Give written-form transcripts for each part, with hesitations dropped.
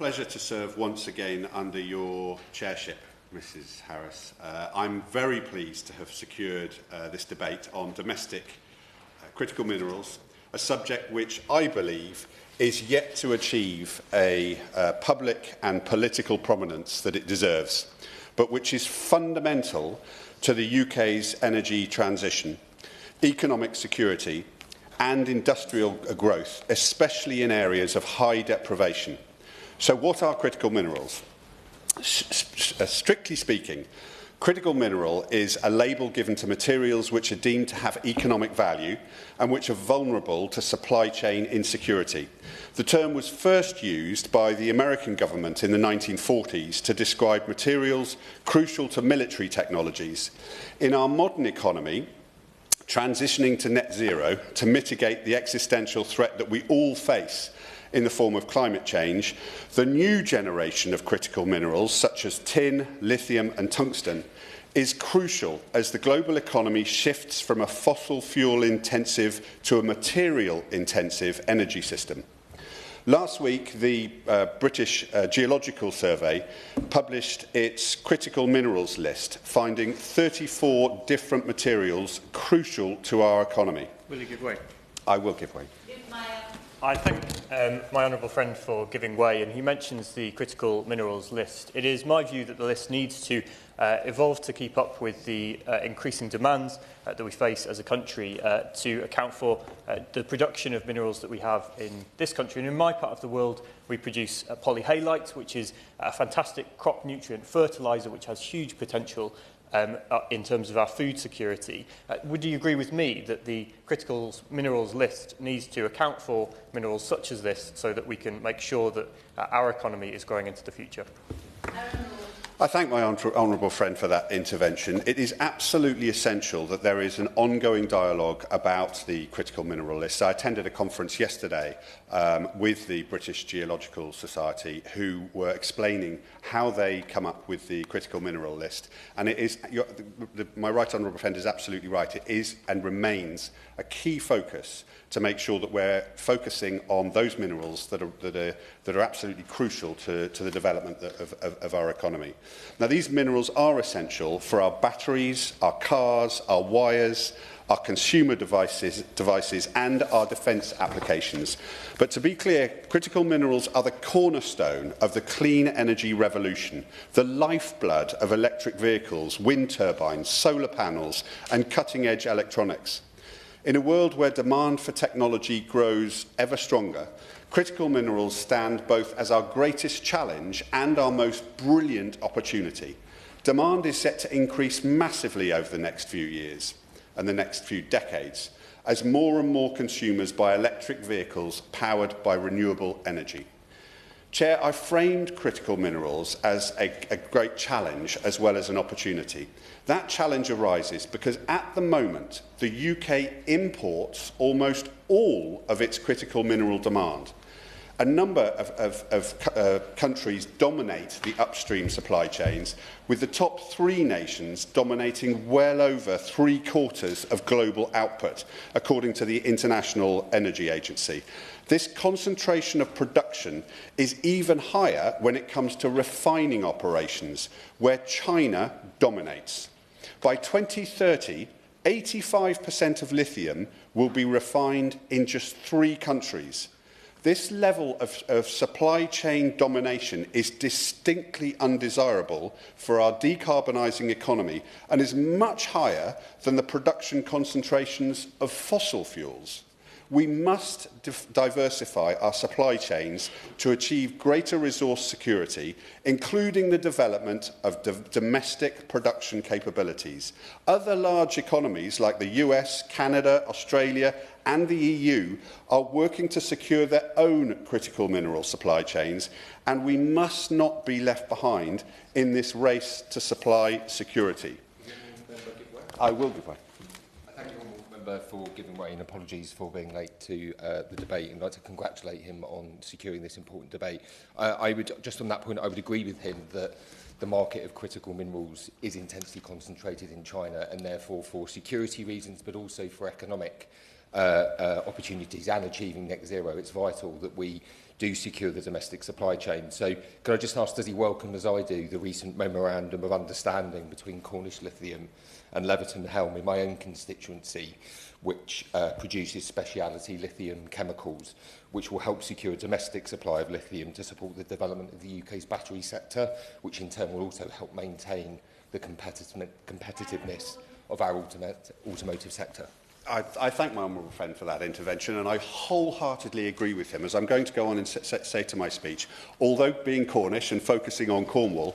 Pleasure to serve once again under your chairship, Mrs. Harris. I'm very pleased to have secured this debate on domestic critical minerals, a subject which I believe is yet to achieve a public and political prominence that it deserves, but which is fundamental to the UK's energy transition, economic security and industrial growth, especially in areas of high deprivation. So what are critical minerals? Strictly speaking, critical mineral is a label given to materials which are deemed to have economic value and which are vulnerable to supply chain insecurity. The term was first used by the American government in the 1940s to describe materials crucial to military technologies. In our modern economy, transitioning to net zero to mitigate the existential threat that we all face in the form of climate change, the new generation of critical minerals, such as tin, lithium and tungsten, is crucial as the global economy shifts from a fossil fuel intensive to a material intensive energy system. Last week, the British Geological Survey published its critical minerals list, finding 34 different materials crucial to our economy. Will you give way? I will give way. I thank my honourable friend for giving way, and he mentions the critical minerals list. It is my view that the list needs to evolve to keep up with the increasing demands that we face as a country to account for the production of minerals that we have in this country. And in my part of the world, we produce polyhalite, which is a fantastic crop nutrient fertiliser which has huge potential in terms of our food security. Would you agree with me that the critical minerals list needs to account for minerals such as this so that we can make sure that our economy is growing into the future? I thank my honourable friend for that intervention. It is absolutely essential that there is an ongoing dialogue about the critical mineral list. I attended a conference yesterday with the British Geological Society, who were explaining how they come up with the critical mineral list. And it is, my right honourable friend is absolutely right. It is and remains a key focus to make sure that we're focusing on those minerals that are absolutely crucial to the development of our economy. Now, these minerals are essential for our batteries, our cars, our wires, our consumer devices and our defence applications. But to be clear, critical minerals are the cornerstone of the clean energy revolution, the lifeblood of electric vehicles, wind turbines, solar panels and cutting-edge electronics. In a world where demand for technology grows ever stronger, critical minerals stand both as our greatest challenge and our most brilliant opportunity. Demand is set to increase massively over the next few years and the next few decades as more and more consumers buy electric vehicles powered by renewable energy. Chair, I framed critical minerals as a great challenge as well as an opportunity. That challenge arises because at the moment the UK imports almost all of its critical mineral demand. A number of countries dominate the upstream supply chains, with the top 3 nations dominating well over 3/4 of global output, according to the International Energy Agency. This concentration of production is even higher when it comes to refining operations, where China dominates. By 2030, 85% of lithium will be refined in just 3 countries. This level of supply chain domination is distinctly undesirable for our decarbonising economy and is much higher than the production concentrations of fossil fuels. We must diversify our supply chains to achieve greater resource security, including the development of domestic production capabilities. Other large economies like the US, Canada, Australia and the EU are working to secure their own critical mineral supply chains, and we must not be left behind in this race to supply security. I will give way. For giving way, and apologies for being late to the debate, and I'd like to congratulate him on securing this important debate. I would, just on that point, I would agree with him that the market of critical minerals is intensely concentrated in China, and therefore for security reasons, but also for economic opportunities and achieving net zero, it's vital that we do secure the domestic supply chain. So can I just ask, does he welcome, as I do, the recent memorandum of understanding between Cornish Lithium and Leverton Helm in my own constituency, which produces speciality lithium chemicals, which will help secure a domestic supply of lithium to support the development of the UK's battery sector, which in turn will also help maintain the competitiveness of our automotive sector? I thank my honourable friend for that intervention, and I wholeheartedly agree with him. As I'm going to go on and say to my speech, although being Cornish and focusing on Cornwall,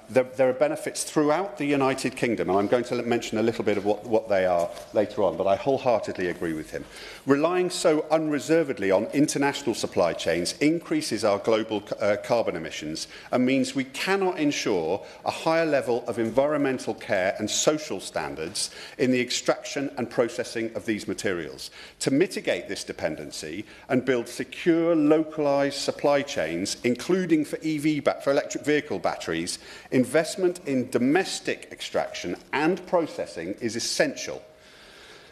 there are benefits throughout the United Kingdom, and I'm going to mention a little bit of what they are later on, but I wholeheartedly agree with him. Relying so unreservedly on international supply chains increases our global carbon emissions and means we cannot ensure a higher level of environmental care and social standards in the extraction and processing of these materials. To mitigate this dependency and build secure, localised supply chains, including for electric vehicle batteries, investment in domestic extraction and processing is essential.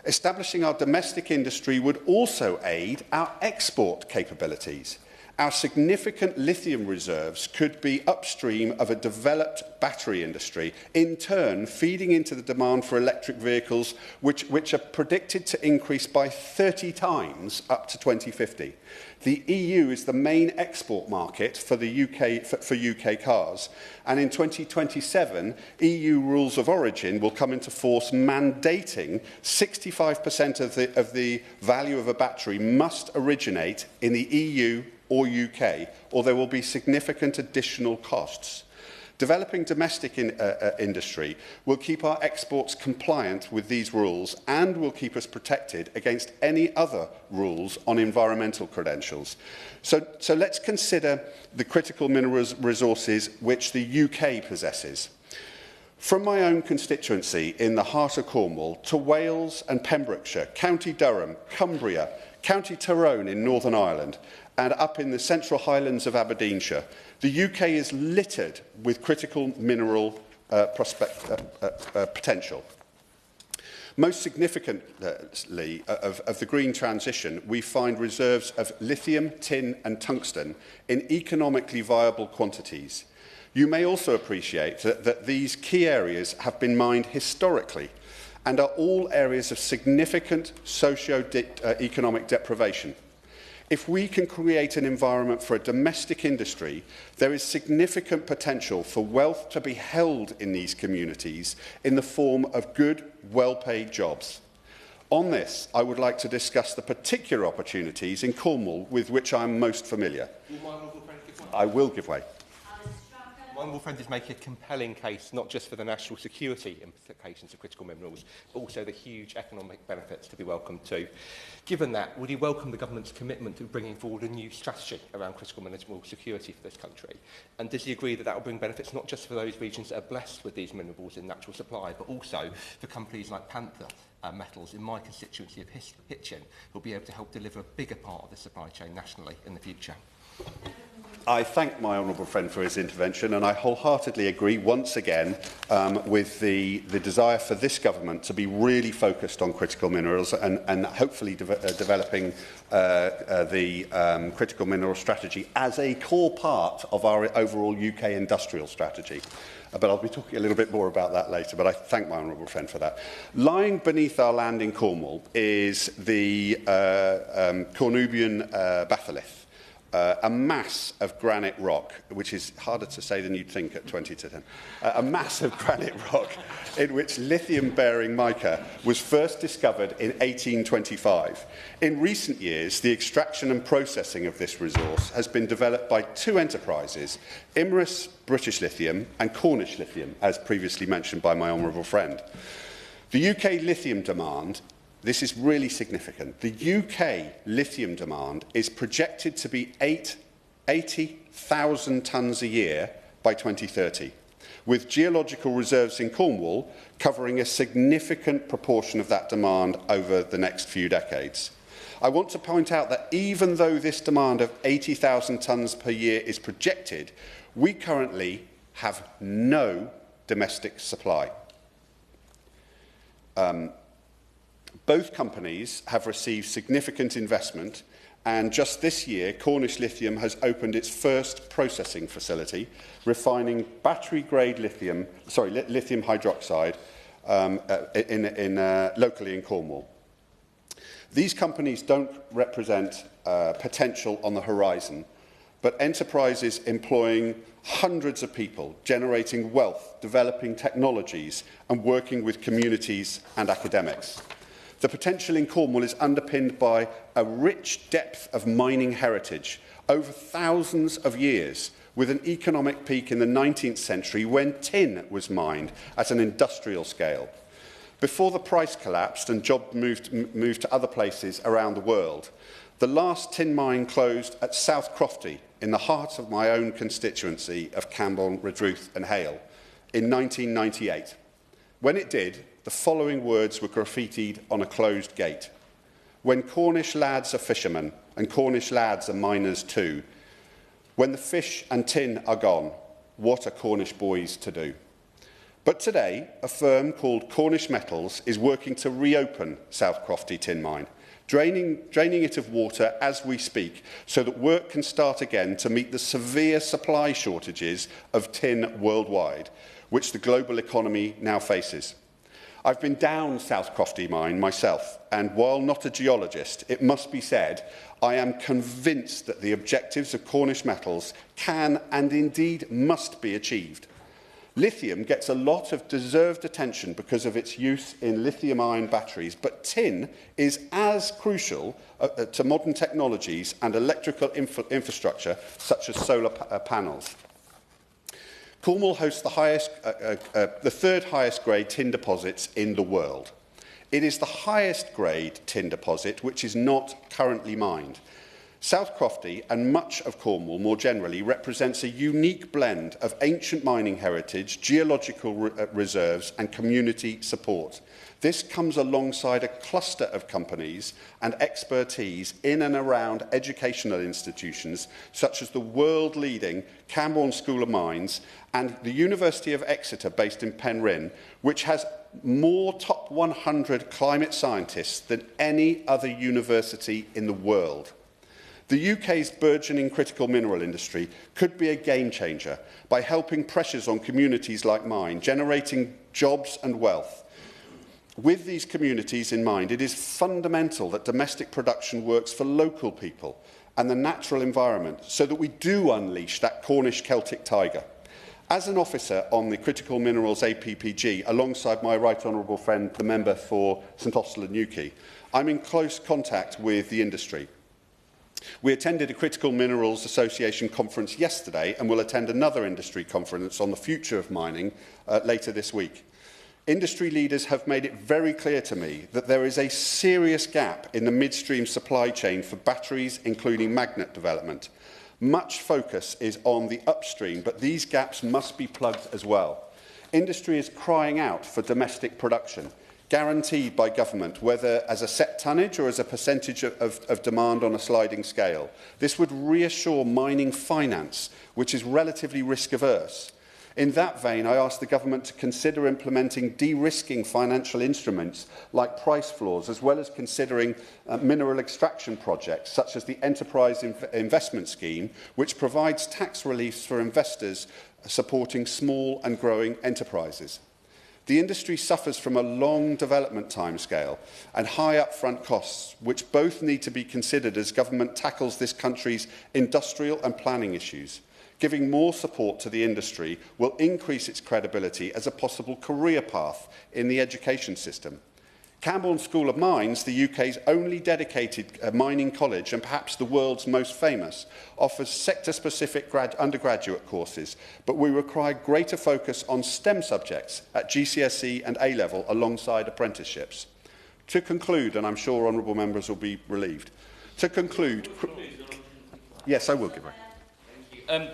Establishing our domestic industry would also aid our export capabilities. Our significant lithium reserves could be upstream of a developed battery industry, in turn feeding into the demand for electric vehicles, which are predicted to increase by 30 times up to 2050. The EU is the main export market for the UK cars, and in 2027, EU rules of origin will come into force, mandating 65% of the value of a battery must originate in the EU or UK, or there will be significant additional costs. Developing domestic industry will keep our exports compliant with these rules and will keep us protected against any other rules on environmental credentials. So let's consider the critical mineral resources which the UK possesses. From my own constituency in the heart of Cornwall to Wales and Pembrokeshire, County Durham, Cumbria, County Tyrone in Northern Ireland, and up in the Central Highlands of Aberdeenshire, the UK is littered with critical mineral potential. Most significantly of the green transition, we find reserves of lithium, tin and tungsten in economically viable quantities. You may also appreciate that these key areas have been mined historically and are all areas of significant socio-economic deprivation. If we can create an environment for a domestic industry, there is significant potential for wealth to be held in these communities in the form of good, well-paid jobs. On this, I would like to discuss the particular opportunities in Cornwall with which I am most familiar. I will give way. My honourable friend is making a compelling case, not just for the national security implications of critical minerals, but also the huge economic benefits to be welcomed too. Given that, would he welcome the government's commitment to bringing forward a new strategy around critical mineral security for this country? And does he agree that that will bring benefits not just for those regions that are blessed with these minerals in natural supply, but also for companies like Panther Metals in my constituency of Hitchin, who will be able to help deliver a bigger part of the supply chain nationally in the future? I thank my honourable friend for his intervention, and I wholeheartedly agree once again with the desire for this government to be really focused on critical minerals and hopefully developing the critical mineral strategy as a core part of our overall UK industrial strategy. But I'll be talking a little bit more about that later, but I thank my honourable friend for that. Lying beneath our land in Cornwall is the Cornubian batholith. A mass of granite rock, which is harder to say than you'd think at 20 to 10, a mass of granite rock in which lithium-bearing mica was first discovered in 1825. In recent years, the extraction and processing of this resource has been developed by two enterprises, Imerys British Lithium and Cornish Lithium, as previously mentioned by my honourable friend. The UK lithium demand, this is really significant. The UK lithium demand is projected to be 80,000 tonnes a year by 2030, with geological reserves in Cornwall covering a significant proportion of that demand over the next few decades. I want to point out that even though this demand of 80,000 tonnes per year is projected, we currently have no domestic supply. Both companies have received significant investment, and just this year, Cornish Lithium has opened its first processing facility, refining battery-grade lithium hydroxide locally in Cornwall. These companies don't represent potential on the horizon, but enterprises employing hundreds of people, generating wealth, developing technologies, and working with communities and academics. The potential in Cornwall is underpinned by a rich depth of mining heritage over thousands of years, with an economic peak in the 19th century when tin was mined at an industrial scale. Before the price collapsed and jobs moved to other places around the world, the last tin mine closed at South Crofty, in the heart of my own constituency of Camborne, Redruth and Hale, in 1998. When it did, the following words were graffitied on a closed gate. When Cornish lads are fishermen, and Cornish lads are miners too, when the fish and tin are gone, what are Cornish boys to do? But today, a firm called Cornish Metals is working to reopen South Crofty tin mine, draining it of water as we speak, so that work can start again to meet the severe supply shortages of tin worldwide, which the global economy now faces. I've been down South Crofty mine myself, and while not a geologist, it must be said, I am convinced that the objectives of Cornish Metals can and indeed must be achieved. Lithium gets a lot of deserved attention because of its use in lithium-ion batteries, but tin is as crucial to modern technologies and electrical infrastructure such as solar panels. Cornwall hosts the third highest grade tin deposits in the world. It is the highest grade tin deposit which is not currently mined. South Crofty and much of Cornwall more generally represents a unique blend of ancient mining heritage, geological reserves and community support. This comes alongside a cluster of companies and expertise in and around educational institutions such as the world-leading Camborne School of Mines and the University of Exeter based in Penryn, which has more top 100 climate scientists than any other university in the world. The UK's burgeoning critical mineral industry could be a game changer by helping pressures on communities like mine, generating jobs and wealth. With these communities in mind, it is fundamental that domestic production works for local people and the natural environment so that we do unleash that Cornish Celtic tiger. As an officer on the Critical Minerals APPG, alongside my right honourable friend, the member for St Austell and Newquay, I'm in close contact with the industry. We attended a Critical Minerals Association conference yesterday and will attend another industry conference on the future of mining later this week. Industry leaders have made it very clear to me that there is a serious gap in the midstream supply chain for batteries, including magnet development. Much focus is on the upstream, but these gaps must be plugged as well. Industry is crying out for domestic production, guaranteed by government, whether as a set tonnage or as a percentage of demand on a sliding scale. This would reassure mining finance, which is relatively risk-averse. In that vein, I ask the government to consider implementing de-risking financial instruments like price floors, as well as considering mineral extraction projects, such as the Enterprise Investment Scheme, which provides tax reliefs for investors supporting small and growing enterprises. The industry suffers from a long development timescale and high upfront costs, which both need to be considered as government tackles this country's industrial and planning issues. Giving more support to the industry will increase its credibility as a possible career path in the education system. Camborne School of Mines, the UK's only dedicated mining college and perhaps the world's most famous, offers sector-specific undergraduate courses, but we require greater focus on STEM subjects at GCSE and A-level alongside apprenticeships. To conclude, and I'm sure honourable members will be relieved, to conclude... Yes, I will give it. Thank you.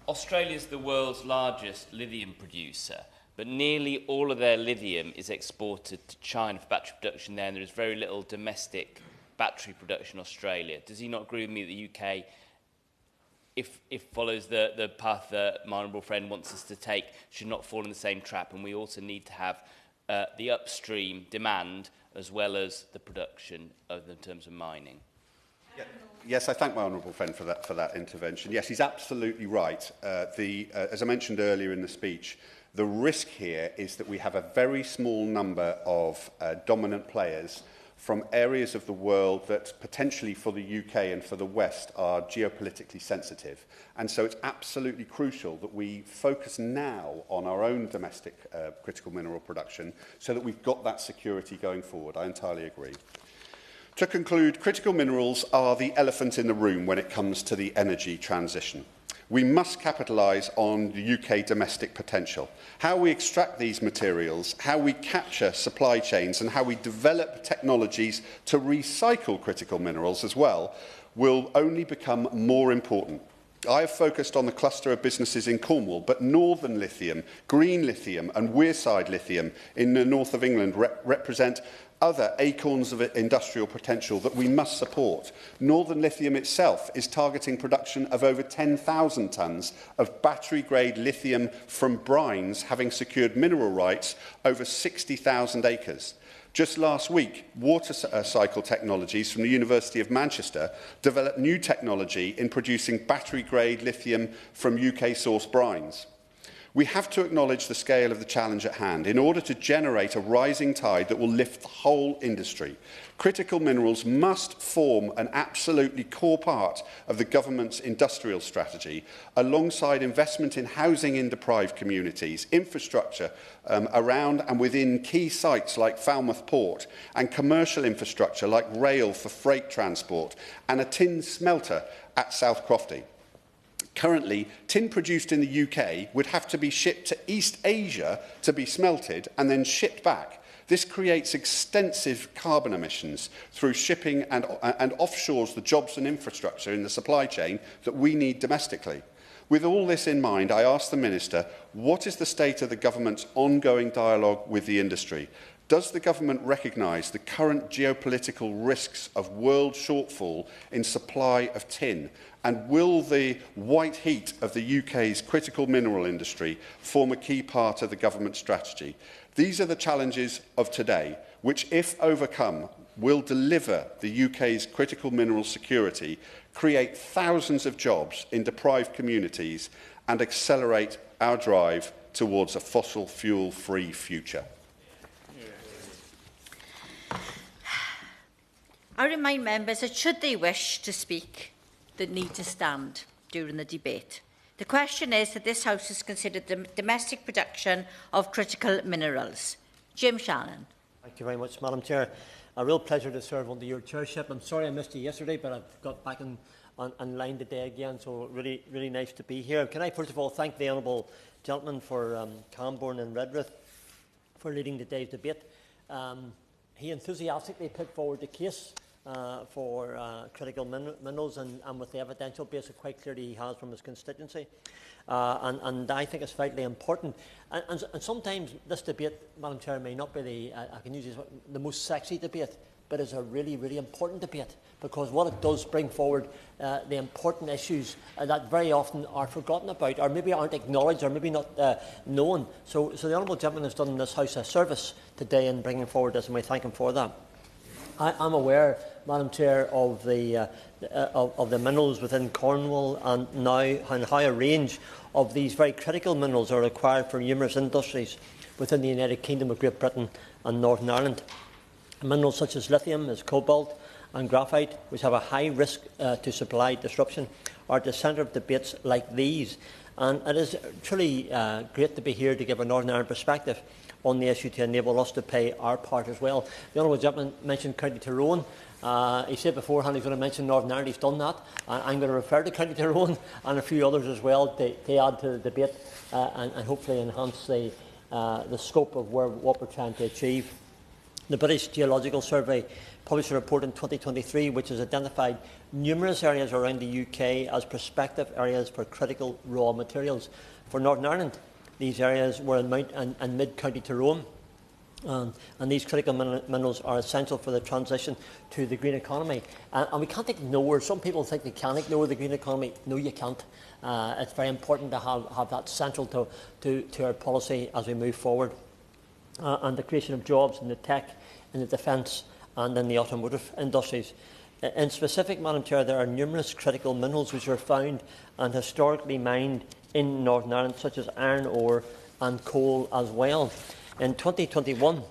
Australia is the world's largest lithium producer, but nearly all of their lithium is exported to China for battery production there, and there is very little domestic battery production in Australia. Does he not agree with me that the UK, if follows the path that my honourable friend wants us to take, should not fall in the same trap, and we also need to have the upstream demand as well as the production in terms of mining. Yes, I thank my honourable friend for that intervention. Yes, he's absolutely right. As I mentioned earlier in the speech, the risk here is that we have a very small number of dominant players from areas of the world that potentially for the UK and for the West are geopolitically sensitive. And so it's absolutely crucial that we focus now on our own domestic critical mineral production so that we've got that security going forward. I entirely agree. To conclude, critical minerals are the elephant in the room when it comes to the energy transition. We must capitalise on the UK domestic potential. How we extract these materials, how we capture supply chains and how we develop technologies to recycle critical minerals as well will only become more important. I have focused on the cluster of businesses in Cornwall, but Northern Lithium, Green Lithium and Wearside Lithium in the north of England represent other acorns of industrial potential that we must support. Northern Lithium itself is targeting production of over 10,000 tonnes of battery-grade lithium from brines, having secured mineral rights over 60,000 acres. Just last week, Water Cycle Technologies from the University of Manchester developed new technology in producing battery-grade lithium from UK-sourced brines. We have to acknowledge the scale of the challenge at hand in order to generate a rising tide that will lift the whole industry. Critical minerals must form an absolutely core part of the government's industrial strategy, alongside investment in housing in deprived communities, infrastructure around and within key sites like Falmouth Port, and commercial infrastructure like rail for freight transport, and a tin smelter at South Crofty. Currently, tin produced in the UK would have to be shipped to East Asia to be smelted and then shipped back. This creates extensive carbon emissions through shipping and offshores the jobs and infrastructure in the supply chain that we need domestically. With all this in mind, I ask the Minister, what is the state of the government's ongoing dialogue with the industry? Does the government recognise the current geopolitical risks of world shortfall in supply of tin? And will the white heat of the UK's critical mineral industry form a key part of the government strategy? These are the challenges of today, which, if overcome, will deliver the UK's critical mineral security, create thousands of jobs in deprived communities, and accelerate our drive towards a fossil fuel-free future. I remind members that should they wish to speak, they need to stand during the debate. The question is that this House has considered the domestic production of critical minerals. Jim Shannon. Thank you very much, Madam Chair. A real pleasure to serve under your chairship. I'm sorry I missed you yesterday, but I've got back on line today again, so really nice to be here. Can I first of all thank the honourable gentleman for Camborne and Redruth for leading today's debate. He enthusiastically put forward the case for critical minerals and with the evidential base that quite clearly he has from his constituency. And I think it's vitally important. And sometimes this debate, Madam Chair, may not be I can use the most sexy debate, but it's a really important debate, because what it does bring forward the important issues that very often are forgotten about, or maybe aren't acknowledged, or maybe not known. So the honourable gentleman has done this House a service today in bringing forward this, and we thank him for that. I'm aware, Madam Chair, of the minerals within Cornwall and how a range of these very critical minerals are required for numerous industries within the United Kingdom of Great Britain and Northern Ireland. Minerals such as lithium, as cobalt and graphite, which have a high risk to supply disruption, are at the centre of debates like these. And it is truly great to be here to give a Northern Ireland perspective on the issue to enable us to play our part as well. The honourable gentleman mentioned County Tyrone. He said beforehand he's going to mention Northern Ireland. He's done that. I'm going to refer to County Tyrone and a few others as well to add to the debate and hopefully enhance the scope of what we're trying to achieve. The British Geological Survey published a report in 2023 which has identified numerous areas around the UK as prospective areas for critical raw materials. For Northern Ireland, these areas were in Mount and Mid-County Tyrone, and these critical minerals are essential for the transition to the green economy. And we can't ignore, some people think they can ignore the green economy. No, you can't. It's very important to have that central to our policy as we move forward. and the creation of jobs in the tech, in the defence and in the automotive industries. In specific, Madam Chair, there are numerous critical minerals which are found and historically mined in Northern Ireland, such as iron ore and coal as well. In 2021,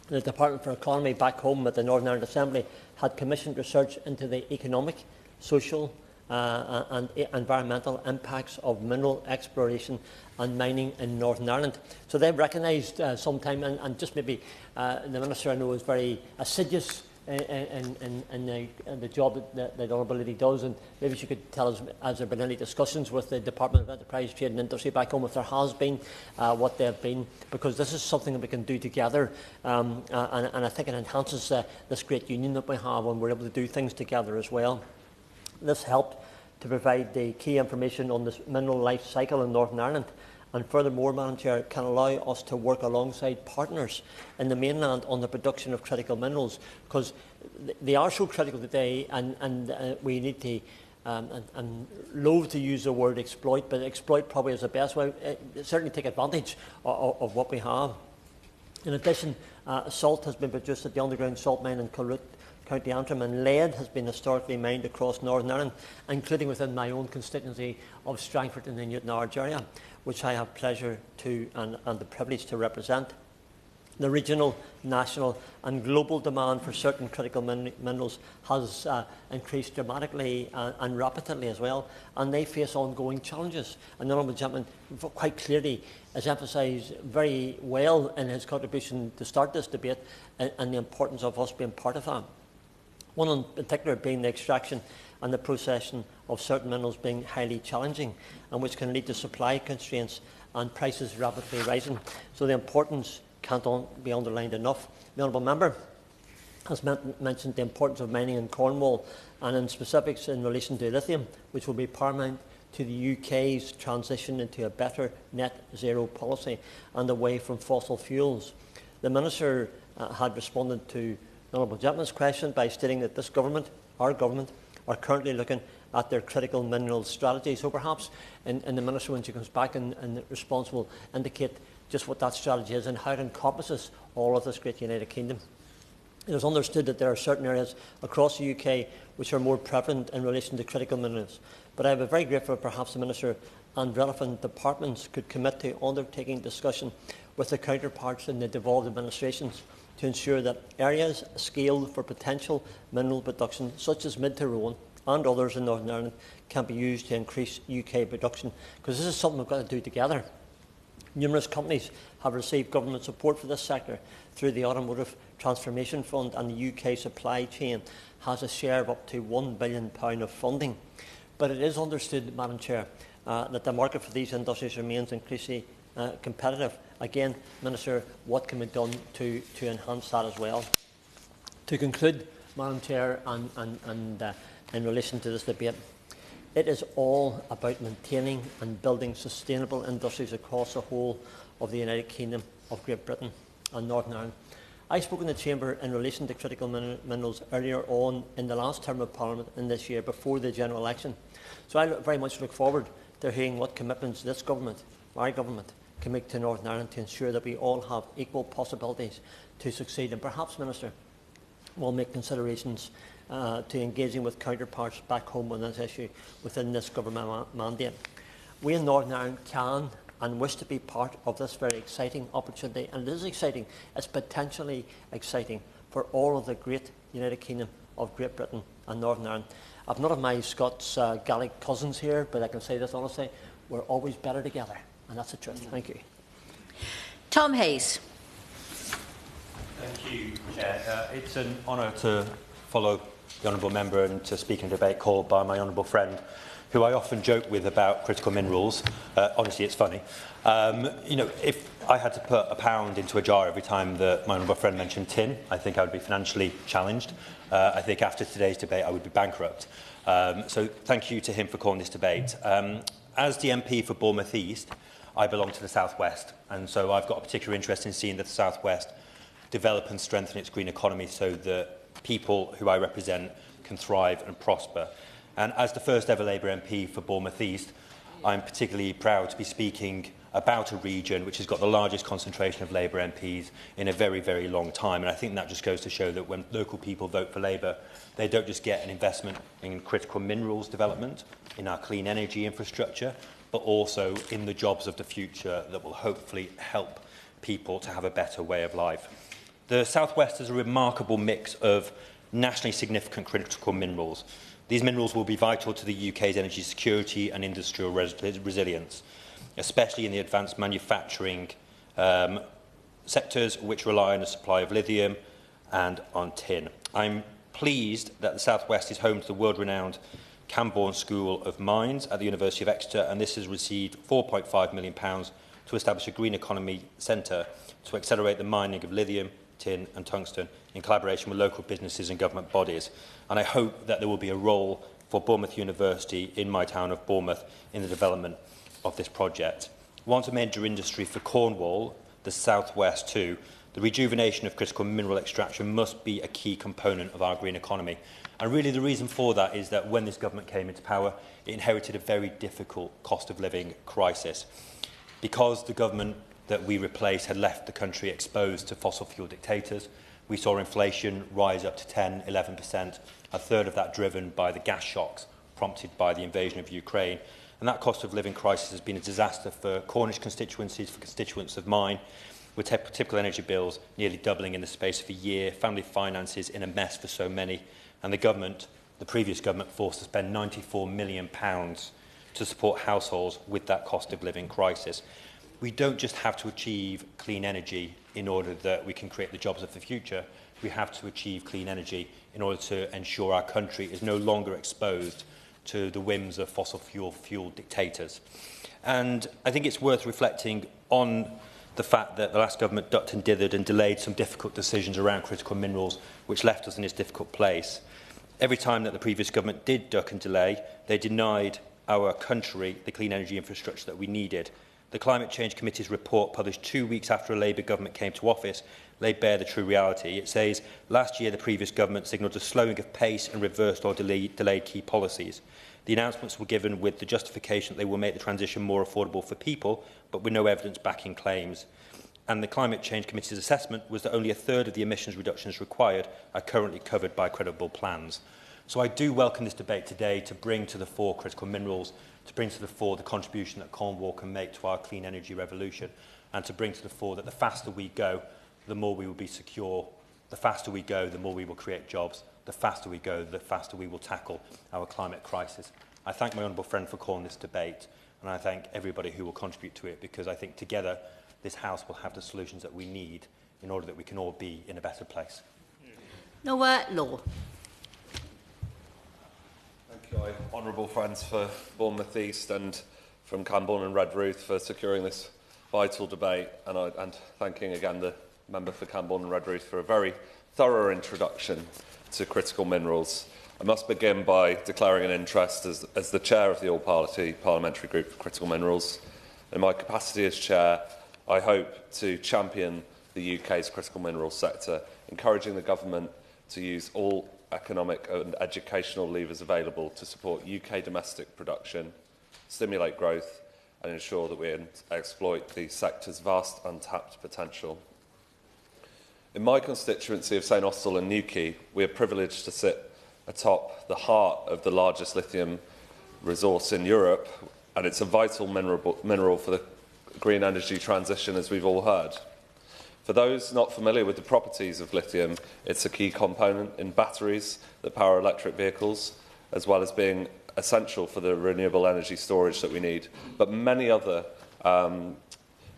the Department for Economy back home at the Northern Ireland Assembly had commissioned research into the economic, social and environmental impacts of mineral exploration and mining in Northern Ireland. So they've recognised sometime, and just maybe the Minister I know is very assiduous in the job that the Honourable Lady does, and maybe she could tell us, has there been any discussions with the Department of Enterprise, Trade and Industry back home, if there has been, what they have been, because this is something that we can do together, and I think it enhances this great union that we have when we're able to do things together as well. This helped to provide the key information on the mineral life cycle in Northern Ireland, and furthermore, Madam Chair, can allow us to work alongside partners in the mainland on the production of critical minerals, because they are so critical today, and we need to, and loathe to use the word exploit, but exploit probably is the best way, certainly take advantage of what we have. In addition, salt has been produced at the underground salt mine in Culroot, County Antrim, and lead has been historically mined across Northern Ireland, including within my own constituency of Strangford in the Newtownards area, which I have pleasure to and the privilege to represent. The regional, national and global demand for certain critical minerals has increased dramatically and rapidly as well, and they face ongoing challenges. And the Honourable Gentleman quite clearly has emphasised very well in his contribution to start this debate and the importance of us being part of that. One in particular being the extraction and the processing of certain minerals being highly challenging, and which can lead to supply constraints and prices rapidly rising. So the importance can't be underlined enough. The Honourable Member has mentioned the importance of mining in Cornwall, and in specifics in relation to lithium, which will be paramount to the UK's transition into a better net zero policy and away from fossil fuels. The Minister had responded to the Honourable Gentleman's question by stating that this government, our government, are currently looking at their critical minerals strategy. So perhaps in the Minister, when she comes back in response, will indicate just what that strategy is and how it encompasses all of this great United Kingdom. It is understood that there are certain areas across the UK which are more prevalent in relation to critical minerals, but I would be very grateful if perhaps the Minister and relevant departments could commit to undertaking discussion with the counterparts in the devolved administrations to ensure that areas scaled for potential mineral production, such as Mid Tyrone and others in Northern Ireland, can be used to increase UK production, because this is something we've got to do together. Numerous companies have received government support for this sector through the Automotive Transformation Fund, and the UK supply chain has a share of up to £1 billion of funding. But it is understood, Madam Chair, that the market for these industries remains increasingly competitive. Again, Minister, what can be done to enhance that as well? To conclude, Madam Chair, and in relation to this debate, it is all about maintaining and building sustainable industries across the whole of the United Kingdom of Great Britain and Northern Ireland. I spoke in the Chamber in relation to critical minerals earlier on in the last term of Parliament in this year, before the general election. So I very much look forward to hearing what commitments this government, my government, can make to Northern Ireland to ensure that we all have equal possibilities to succeed. And perhaps, Minister, we'll make considerations to engaging with counterparts back home on this issue within this government mandate. We in Northern Ireland can and wish to be part of this very exciting opportunity, and it is exciting. It's potentially exciting for all of the great United Kingdom of Great Britain and Northern Ireland. I've none of my Scots Gaelic cousins here, but I can say this honestly: we're always better together, and that's the truth. Thank you. Tom Hayes. Thank you, Chair. It's an honour to follow the Honourable Member and to speak in a debate called by my Honourable friend, who I often joke with about critical minerals. Honestly, it's funny. You know, if I had to put £1 into a jar every time that my Honourable friend mentioned tin, I think I would be financially challenged. I think after today's debate, I would be bankrupt. So thank you to him for calling this debate. As the MP for Bournemouth East, I belong to the South West, and so I've got a particular interest in seeing that the South West develop and strengthen its green economy so that people who I represent can thrive and prosper. And as the first ever Labour MP for Bournemouth East, I'm particularly proud to be speaking about a region which has got the largest concentration of Labour MPs in a very, very long time. And I think that just goes to show that when local people vote for Labour, they don't just get an investment in critical minerals development, in our clean energy infrastructure, but also in the jobs of the future that will hopefully help people to have a better way of life. The South West is a remarkable mix of nationally significant critical minerals. These minerals will be vital to the UK's energy security and industrial resilience, especially in the advanced manufacturing sectors which rely on the supply of lithium and on tin. I'm pleased that the South West is home to the world-renowned Camborne School of Mines at the University of Exeter, and this has received £4.5 million to establish a green economy centre to accelerate the mining of lithium, tin and tungsten in collaboration with local businesses and government bodies. And I hope that there will be a role for Bournemouth University in my town of Bournemouth in the development of this project. Once a major industry for Cornwall, the South West too, the rejuvenation of critical mineral extraction must be a key component of our green economy. And really the reason for that is that when this government came into power, it inherited a very difficult cost of living crisis. Because the government that we replaced had left the country exposed to fossil fuel dictators, we saw inflation rise up to 10, 11%, a third of that driven by the gas shocks prompted by the invasion of Ukraine. And that cost of living crisis has been a disaster for Cornish constituencies, for constituents of mine, with typical energy bills nearly doubling in the space of a year, family finances in a mess for so many, and the government, the previous government, forced to spend £94 million to support households with that cost of living crisis. We don't just have to achieve clean energy in order that we can create the jobs of the future. We have to achieve clean energy in order to ensure our country is no longer exposed to the whims of fossil fuel dictators. And I think it's worth reflecting on the fact that the last government ducked and dithered and delayed some difficult decisions around critical minerals, which left us in this difficult place. Every time that the previous government did duck and delay, they denied our country the clean energy infrastructure that we needed. The Climate Change Committee's report, published 2 weeks after a Labour government came to office, laid bare the true reality. It says, last year the previous government signalled a slowing of pace and reversed or delayed key policies. The announcements were given with the justification that they will make the transition more affordable for people, but with no evidence backing claims. And the Climate Change Committee's assessment was that only a third of the emissions reductions required are currently covered by credible plans. So I do welcome this debate today to bring to the fore critical minerals, to bring to the fore the contribution that Cornwall can make to our clean energy revolution, and to bring to the fore that the faster we go, the more we will be secure. The faster we go, the more we will create jobs. The faster we go, the faster we will tackle our climate crisis. I thank my honourable friend for calling this debate, and I thank everybody who will contribute to it, because I think together this House will have the solutions that we need in order that we can all be in a better place. Noah Law. Thank you, honourable friends for Bournemouth East and from Camborne and Redruth for securing this vital debate, and thanking again the member for Camborne and Redruth for a very thorough introduction to critical minerals. I must begin by declaring an interest as the chair of the All-Party Parliamentary Group for Critical Minerals. In my capacity as chair, I hope to champion the UK's critical minerals sector, encouraging the government to use all economic and educational levers available to support UK domestic production, stimulate growth and ensure that we exploit the sector's vast untapped potential. In my constituency of St Austell and Newquay, we are privileged to sit atop the heart of the largest lithium resource in Europe, and it's a vital mineral for the green energy transition, as we've all heard. For those not familiar with the properties of lithium, it's a key component in batteries that power electric vehicles, as well as being essential for the renewable energy storage that we need, but many other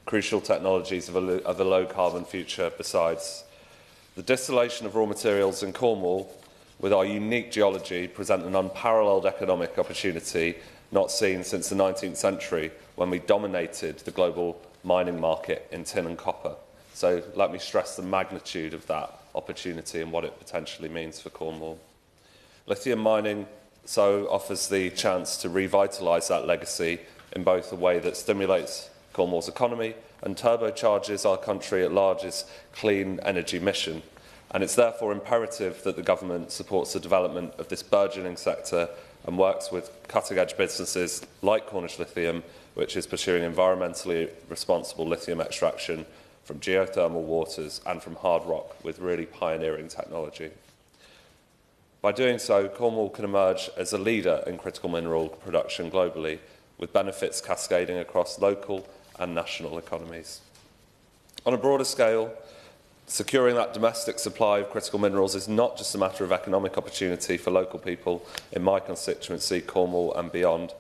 crucial technologies of a low-carbon future besides. The distillation of raw materials in Cornwall, with our unique geology, present an unparalleled economic opportunity not seen since the 19th century, when we dominated the global mining market in tin and copper. So let me stress the magnitude of that opportunity and what it potentially means for Cornwall. Lithium mining so offers the chance to revitalise that legacy in both a way that stimulates Cornwall's economy and turbocharges our country at large's clean energy mission. And it's therefore imperative that the government supports the development of this burgeoning sector and works with cutting-edge businesses like Cornish Lithium, which is pursuing environmentally responsible lithium extraction from geothermal waters and from hard rock with really pioneering technology. By doing so, Cornwall can emerge as a leader in critical mineral production globally, with benefits cascading across local and national economies. On a broader scale, securing that domestic supply of critical minerals is not just a matter of economic opportunity for local people in my constituency, Cornwall and beyond.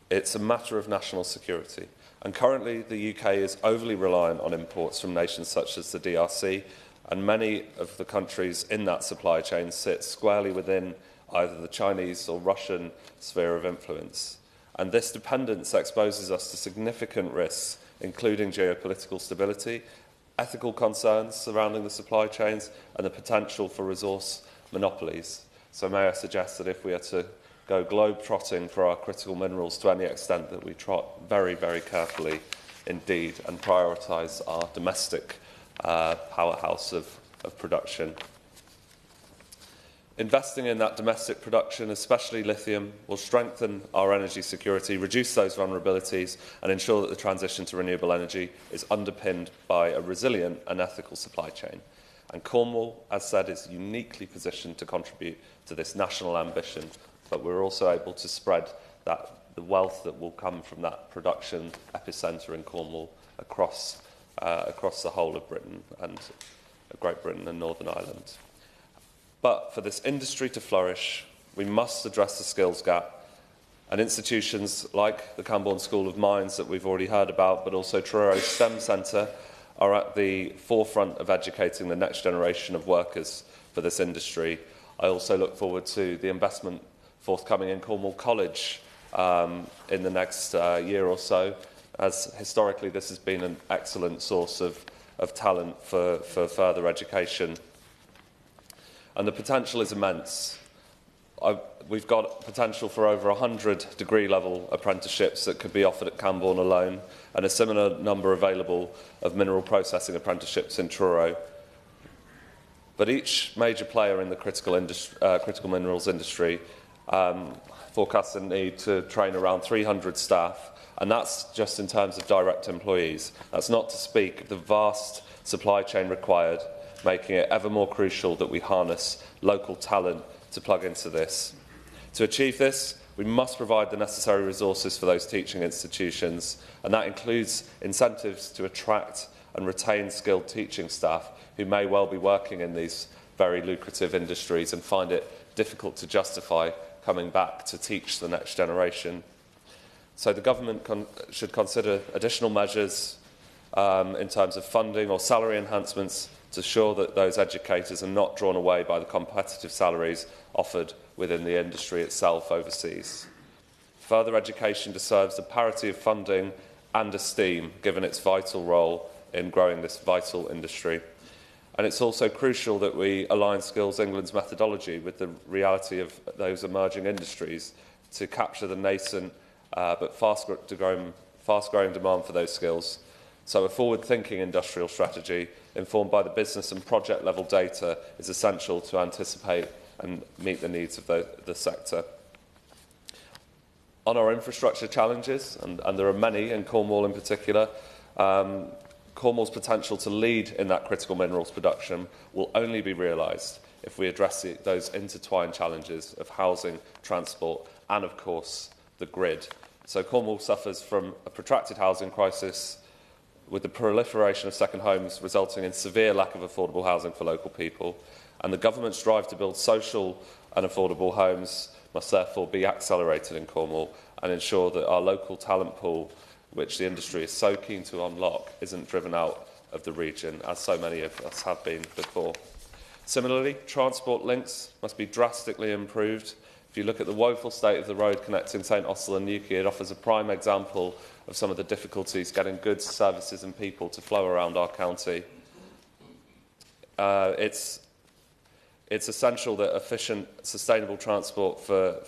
It's a matter of national security. And currently, the UK is overly reliant on imports from nations such as the DRC, and many of the countries in that supply chain sit squarely within either the Chinese or Russian sphere of influence. And this dependence exposes us to significant risks, including geopolitical stability, ethical concerns surrounding the supply chains, and the potential for resource monopolies. So may I suggest that if we are to go globe-trotting for our critical minerals to any extent, that we trot very, very carefully indeed and prioritise our domestic powerhouse of production. Investing in that domestic production, especially lithium, will strengthen our energy security, reduce those vulnerabilities, and ensure that the transition to renewable energy is underpinned by a resilient and ethical supply chain. And Cornwall, as said, is uniquely positioned to contribute to this national ambition, but we're also able to spread the wealth that will come from that production epicentre in Cornwall across the whole of Britain and Great Britain and Northern Ireland. But for this industry to flourish, we must address the skills gap, and institutions like the Camborne School of Mines that we've already heard about, but also Truro STEM Centre, are at the forefront of educating the next generation of workers for this industry. I also look forward to the investment forthcoming in Cornwall College in the next year or so, as historically this has been an excellent source of talent for further education. And the potential is immense. We've got potential for over 100 degree-level apprenticeships that could be offered at Camborne alone, and a similar number available of mineral processing apprenticeships in Truro. But each major player in the critical minerals industry forecasts a need to train around 300 staff, and that's just in terms of direct employees. That's not to speak of the vast supply chain required, making it ever more crucial that we harness local talent to plug into this. To achieve this, we must provide the necessary resources for those teaching institutions, and that includes incentives to attract and retain skilled teaching staff who may well be working in these very lucrative industries and find it difficult to justify coming back to teach the next generation. So the government should consider additional measures in terms of funding or salary enhancements to ensure that those educators are not drawn away by the competitive salaries offered within the industry itself overseas. Further education deserves the parity of funding and esteem, given its vital role in growing this vital industry. And it's also crucial that we align Skills England's methodology with the reality of those emerging industries to capture the nascent but fast-growing demand for those skills. So a forward-thinking industrial strategy informed by the business and project-level data is essential to anticipate and meet the needs of the sector. On our infrastructure challenges, and there are many in Cornwall in particular, Cornwall's potential to lead in that critical minerals production will only be realised if we address those intertwined challenges of housing, transport, and of course the grid. So Cornwall suffers from a protracted housing crisis, with the proliferation of second homes resulting in severe lack of affordable housing for local people, and the government's drive to build social and affordable homes must therefore be accelerated in Cornwall and ensure that our local talent pool, which the industry is so keen to unlock, isn't driven out of the region, as so many of us have been before. Similarly, transport links must be drastically improved. If you look at the woeful state of the road connecting St Austell and Newquay, it offers a prime example of some of the difficulties getting goods, services and people to flow around our county. It's essential that efficient, sustainable transport for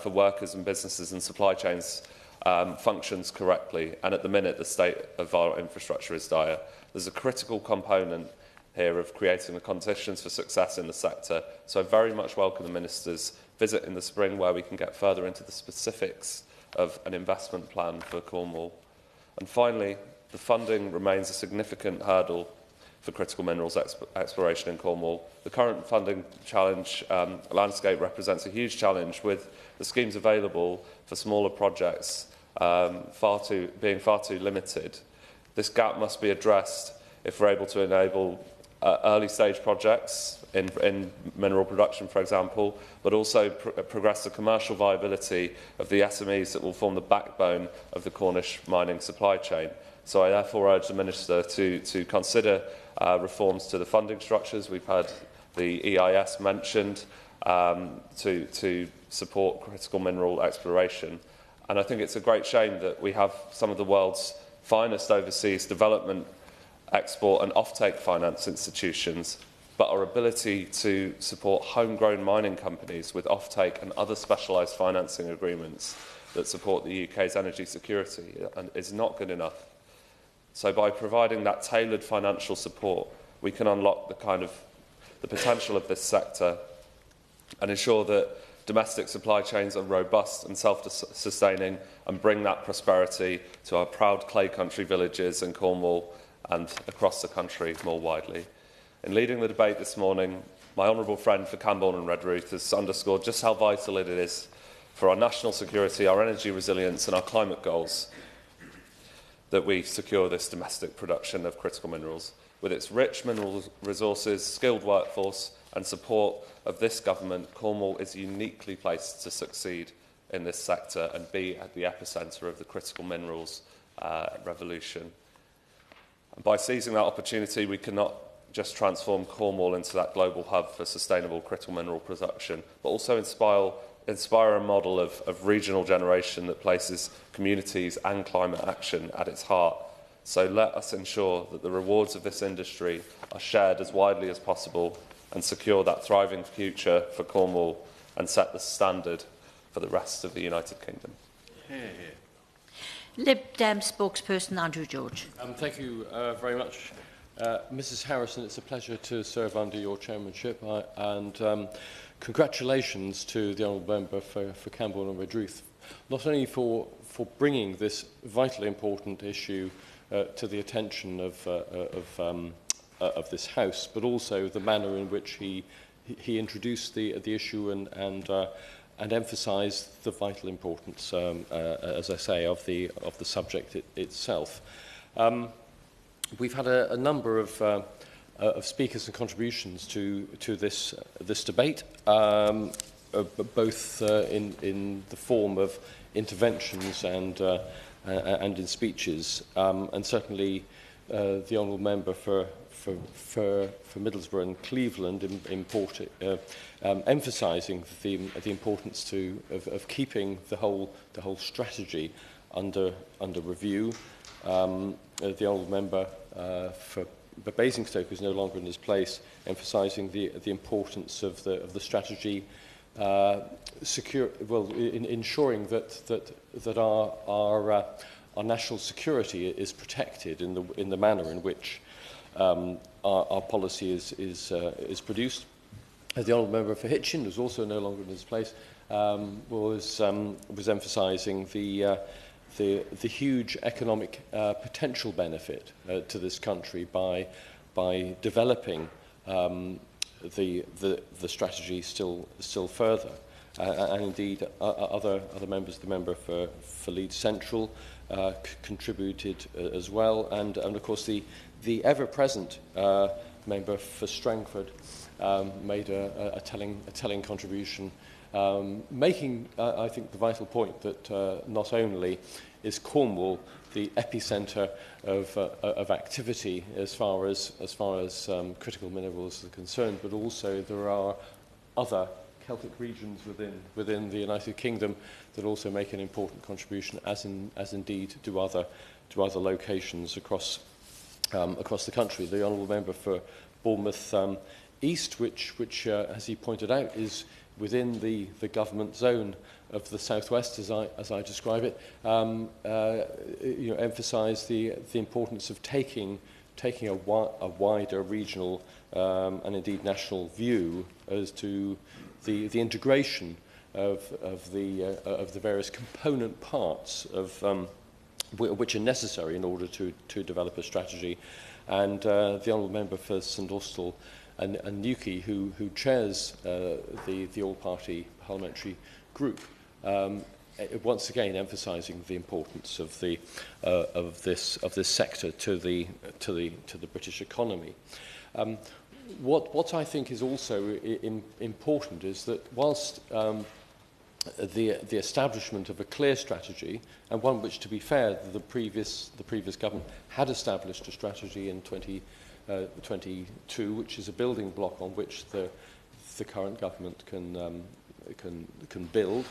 workers and businesses and supply chains functions correctly, and at the minute the state of our infrastructure is dire. There's a critical component here of creating the conditions for success in the sector. So I very much welcome the Minister's visit in the spring where we can get further into the specifics of an investment plan for Cornwall. And finally, the funding remains a significant hurdle for critical minerals exploration in Cornwall. The current funding challenge landscape represents a huge challenge, with the schemes available for smaller projects being far too limited. This gap must be addressed if we're able to enable early stage projects in mineral production, for example, but also progress the commercial viability of the SMEs that will form the backbone of the Cornish mining supply chain. So I therefore urge the Minister to consider reforms to the funding structures. We've had the EIS mentioned to support critical mineral exploration. And I think it's a great shame that we have some of the world's finest overseas development, export and offtake finance institutions, but our ability to support homegrown mining companies with offtake and other specialised financing agreements that support the UK's energy security is not good enough. So by providing that tailored financial support, we can unlock the potential of this sector and ensure that domestic supply chains are robust and self-sustaining and bring that prosperity to our proud clay country villages in Cornwall and across the country more widely. In leading the debate this morning, my honourable friend for Camborne and Redruth has underscored just how vital it is for our national security, our energy resilience and our climate goals that we secure this domestic production of critical minerals. With its rich mineral resources, skilled workforce and support of this government, Cornwall is uniquely placed to succeed in this sector and be at the epicentre of the critical minerals revolution. And by seizing that opportunity, we cannot just transform Cornwall into that global hub for sustainable critical mineral production, but also inspire a model of regional generation that places communities and climate action at its heart. So let us ensure that the rewards of this industry are shared as widely as possible and secure that thriving future for Cornwall and set the standard for the rest of the United Kingdom. Lib Dem spokesperson Andrew George. Thank you very much. Mrs Harrison, it's a pleasure to serve under your chairmanship and congratulations to the Honourable Member for Camborne and Redruth, not only for bringing this vitally important issue to the attention of this House, but also the manner in which he introduced the issue and emphasised the vital importance, as I say, of the subject itself. We've had a number of speakers and contributions to this debate, both in the form of interventions and in speeches, and certainly the Honourable Member for Middlesbrough and Cleveland emphasising the importance of keeping the whole strategy under review. The Honourable Member for Basingstoke, who's no longer in his place, emphasising the importance of the strategy, ensuring that our national security is protected in the manner in which our policy is produced. The Honourable Member for Hitchin, who's also no longer in his place, was emphasising the huge economic potential benefit to this country by developing the strategy still further, and indeed other members, the member for Leeds Central contributed as well, and of course the ever-present member for Strangford made a telling contribution, making I think the vital point that not only is Cornwall the epicentre of activity as far as critical minerals are concerned, but also there are other Celtic regions within the United Kingdom that also make an important contribution, as indeed do other locations across the country. The Honourable Member for Bournemouth East, which as he pointed out, is within the government zone of the southwest, as I describe it, emphasise the importance of taking taking a wider regional and indeed national view as to the integration of the various component parts of which are necessary in order to develop a strategy. And the Honourable Member for St Austell and Newquay, who chairs the all-party parliamentary group, once again emphasising the importance of this sector to the British economy. What I think is also important is that whilst the establishment of a clear strategy, and one which, to be fair, the previous government had established a strategy in 2022, which is a building block on which the current government can build,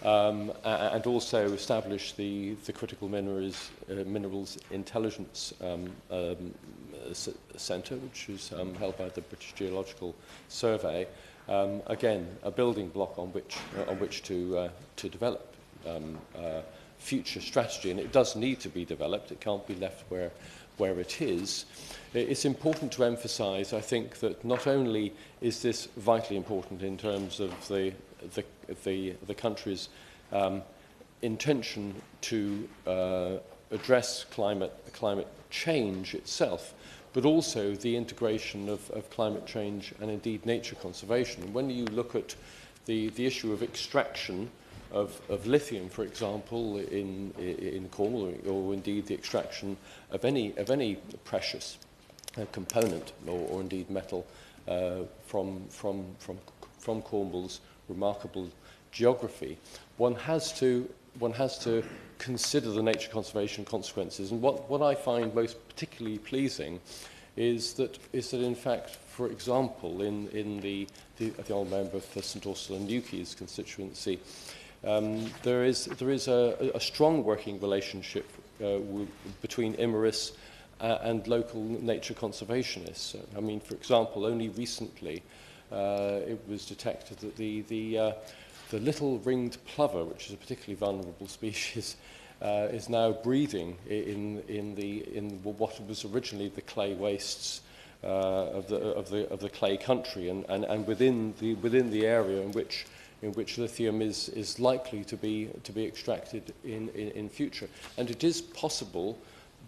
and also establish the critical minerals intelligence centre, which is held by the British Geological Survey. Again, a building block on which to develop future strategy, and it does need to be developed. It can't be left where it is. It's important to emphasise, I think, that not only is this vitally important in terms of the country's intention to address climate change itself, but also the integration of climate change and indeed nature conservation. When you look at the issue of extraction of lithium, for example, in Cornwall, or indeed the extraction of any precious component or indeed metal from Cornwall's remarkable geography, one has to consider the nature conservation consequences. And what I find most particularly pleasing is that in fact, for example, in the old member for St Austell and Newquay's constituency, there is a strong working relationship between Imerys and local nature conservationists. I mean, for example, only recently it was detected that the little ringed plover, which is a particularly vulnerable species, is now breeding in what was originally the clay wastes of the clay country, and within the area in which lithium is likely to be extracted in future. And it is possible,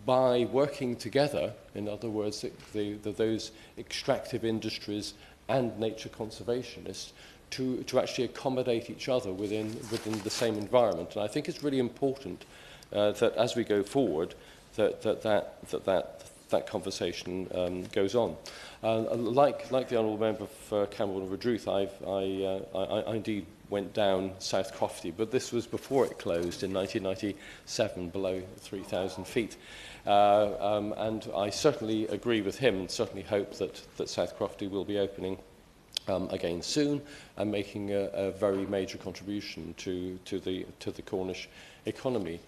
by working together, in other words, those extractive industries and nature conservationists, to actually accommodate each other within the same environment. And I think it's really important that as we go forward, that conversation goes on. Like the Honourable Member for Campbell and Redruth, I indeed went down South Crofty, but this was before it closed in 1997, below 3,000 feet. And I certainly agree with him, and certainly hope that South Crofty will be opening again soon, and making a very major contribution to the Cornish economy.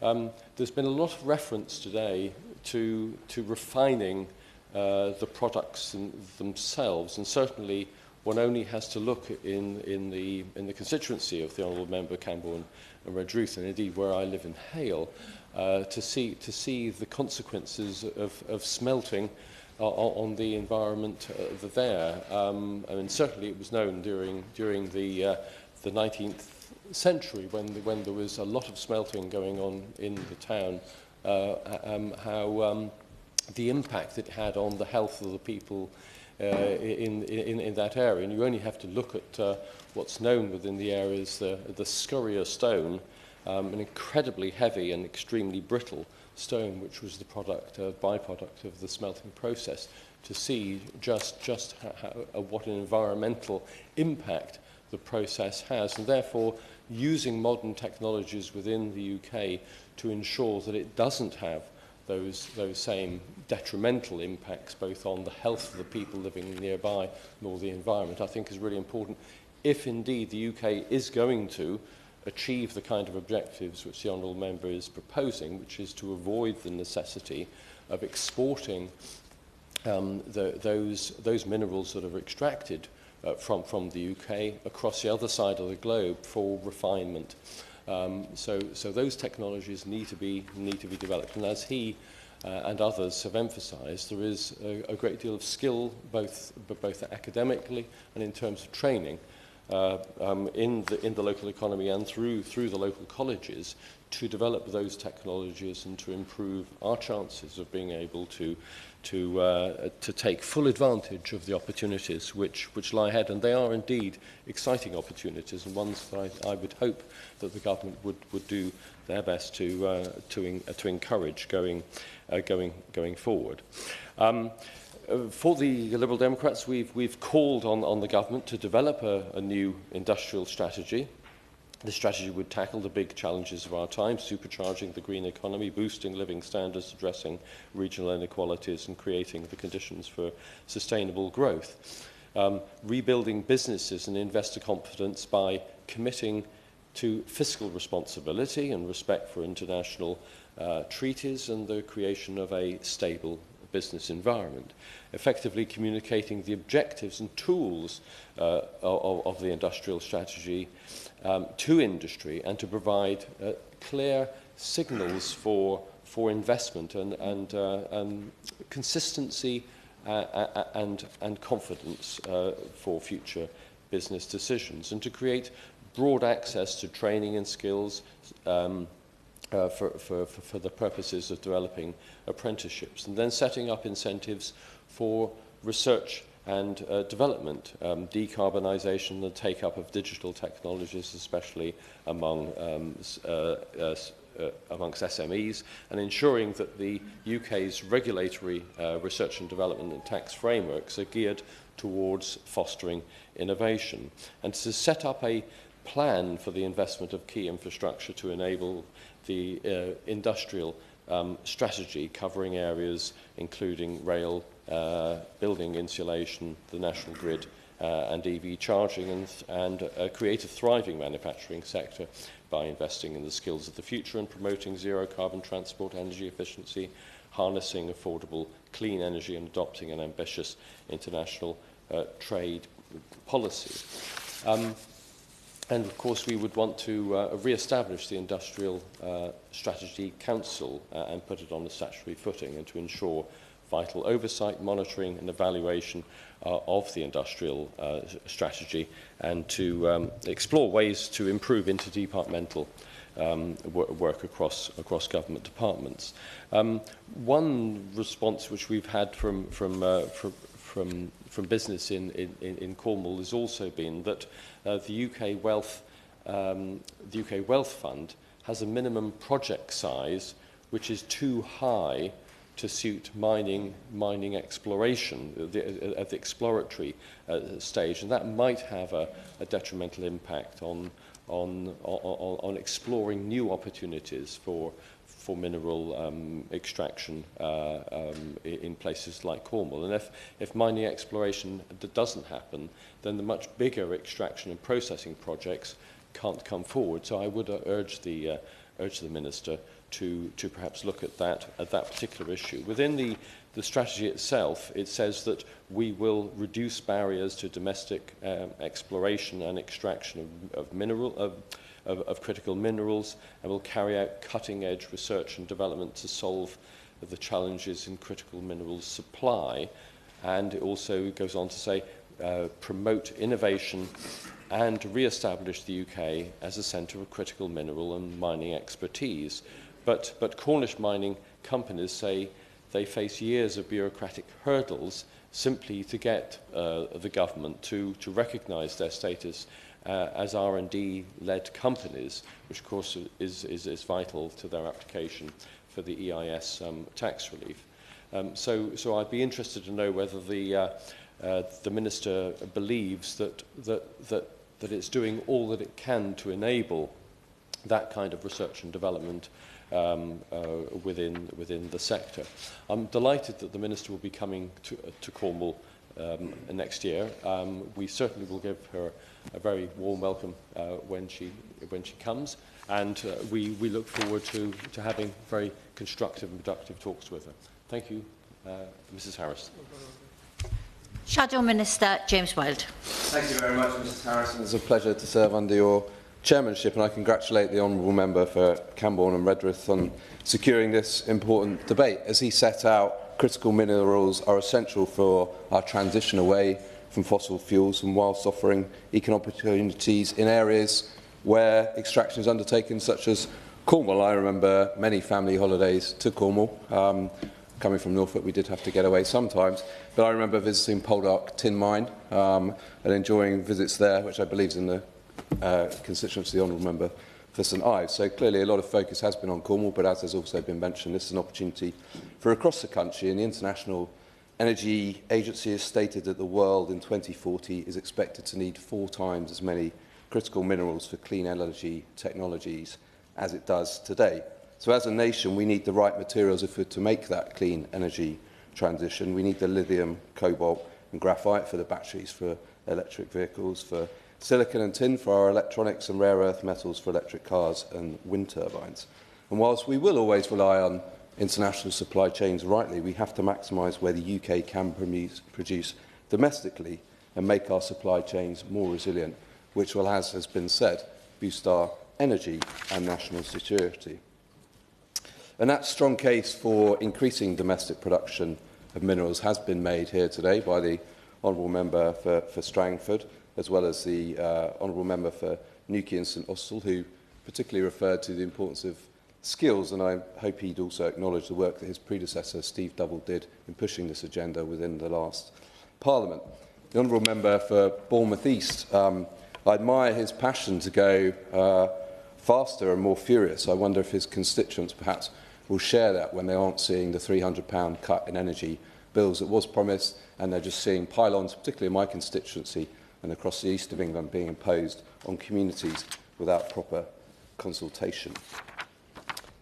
There's been a lot of reference today to refining the products themselves, and certainly one only has to look in the constituency of the Honourable Member Campbell and Redruth, and indeed where I live in Hale, to see the consequences of smelting on the environment there. I mean, certainly it was known during the 19th century, when there was a lot of smelting going on in the town, how the impact it had on the health of the people in that area. And you only have to look at what's known within the area as the scurrier stone, an incredibly heavy and extremely brittle stone, which was the byproduct of the smelting process, to see just what an environmental impact the process has, and therefore using modern technologies within the UK to ensure that it doesn't have those same detrimental impacts, both on the health of the people living nearby nor the environment, I think is really important, if indeed the UK is going to achieve the kind of objectives which the Honourable Member is proposing, which is to avoid the necessity of exporting those minerals that are extracted from the UK across the other side of the globe for refinement. So those technologies need to be developed. And as he and others have emphasised, there is a great deal of skill, both academically and in terms of training, in the local economy and through the local colleges to develop those technologies and to improve our chances of being able to take full advantage of the opportunities which lie ahead. And they are indeed exciting opportunities, and ones that I would hope that the government would do their best to encourage going forward. For the Liberal Democrats, we've called on the government to develop a new industrial strategy. The strategy would tackle the big challenges of our time, supercharging the green economy, boosting living standards, addressing regional inequalities and creating the conditions for sustainable growth. Rebuilding businesses and investor confidence by committing to fiscal responsibility and respect for international treaties and the creation of a stable business environment, effectively communicating the objectives and tools of the industrial strategy to industry, and to provide clear signals for investment and consistency and confidence for future business decisions, and to create broad access to training and skills for the purposes of developing apprenticeships, and then setting up incentives for research and development, decarbonisation and the take-up of digital technologies, especially amongst SMEs, and ensuring that the UK's regulatory research and development and tax frameworks are geared towards fostering innovation, and to set up a plan for the investment of key infrastructure to enable the industrial strategy, covering areas including rail, building insulation, the national grid, and EV charging, and create a thriving manufacturing sector by investing in the skills of the future and promoting zero-carbon transport, energy efficiency, harnessing affordable clean energy, and adopting an ambitious international trade policy. And of course, we would want to re-establish the Industrial Strategy Council and put it on a statutory footing, and to ensure vital oversight, monitoring and evaluation of the industrial strategy, and to explore ways to improve interdepartmental work across government departments. One response which we've had from business in Cornwall has also been that the UK Wealth Fund has a minimum project size which is too high to suit mining exploration at the exploratory stage, and that might have a detrimental impact on exploring new opportunities for mineral extraction in places like Cornwall. And if mining exploration doesn't happen, then the much bigger extraction and processing projects can't come forward. So I would urge the Minister to perhaps look at that particular issue. Within the strategy itself, it says that we will reduce barriers to domestic exploration and extraction of critical minerals, and will carry out cutting-edge research and development to solve the challenges in critical minerals supply. And it also goes on to say, promote innovation and re-establish the UK as a centre of critical mineral and mining expertise. But Cornish mining companies say they face years of bureaucratic hurdles simply to get the government to recognise their status as R&D-led companies, which of course is vital to their application for the EIS tax relief. So I'd be interested to know whether the Minister believes that it's doing all that it can to enable that kind of research and development within the sector. I'm delighted that the Minister will be coming to Cornwall next year. We certainly will give her a very warm welcome when she comes, and we look forward to having very constructive and productive talks with her. Thank you, Mrs. Harris. Shadow Minister James Wilde. Thank you very much, Mrs. Harrison. It's a pleasure to serve under your chairmanship, and I congratulate the honourable member for Camborne and Redruth on securing this important debate. As he set out, critical minerals are essential for our transition away from fossil fuels, and whilst offering economic opportunities in areas where extraction is undertaken, such as Cornwall. I remember many family holidays to Cornwall. Coming from Norfolk, we did have to get away sometimes, but I remember visiting Poldark Tin Mine and enjoying visits there, which I believe is in the constituency of the honourable member for St Ives. So clearly a lot of focus has been on Cornwall, but as has also been mentioned, this is an opportunity for across the country, and the International Energy Agency has stated that the world in 2040 is expected to need 4 times as many critical minerals for clean energy technologies as it does today. So as a nation, we need the right materials if we're to make that clean energy transition. We need the lithium, cobalt and graphite for the batteries for electric vehicles, for silicon and tin for our electronics, and rare earth metals for electric cars and wind turbines. And whilst we will always rely on international supply chains rightly, we have to maximise where the UK can produce domestically and make our supply chains more resilient, which will, as has been said, boost our energy and national security. And that strong case for increasing domestic production of minerals has been made here today by the honourable member for Strangford, as well as the honourable member for Newquay and St Austell, who particularly referred to the importance of skills, and I hope he'd also acknowledge the work that his predecessor, Steve Double, did in pushing this agenda within the last Parliament. The honourable member for Bournemouth East, I admire his passion to go faster and more furious. I wonder if his constituents perhaps will share that when they aren't seeing the £300 cut in energy bills that was promised, and they're just seeing pylons, particularly in my constituency and across the east of England, being imposed on communities without proper consultation.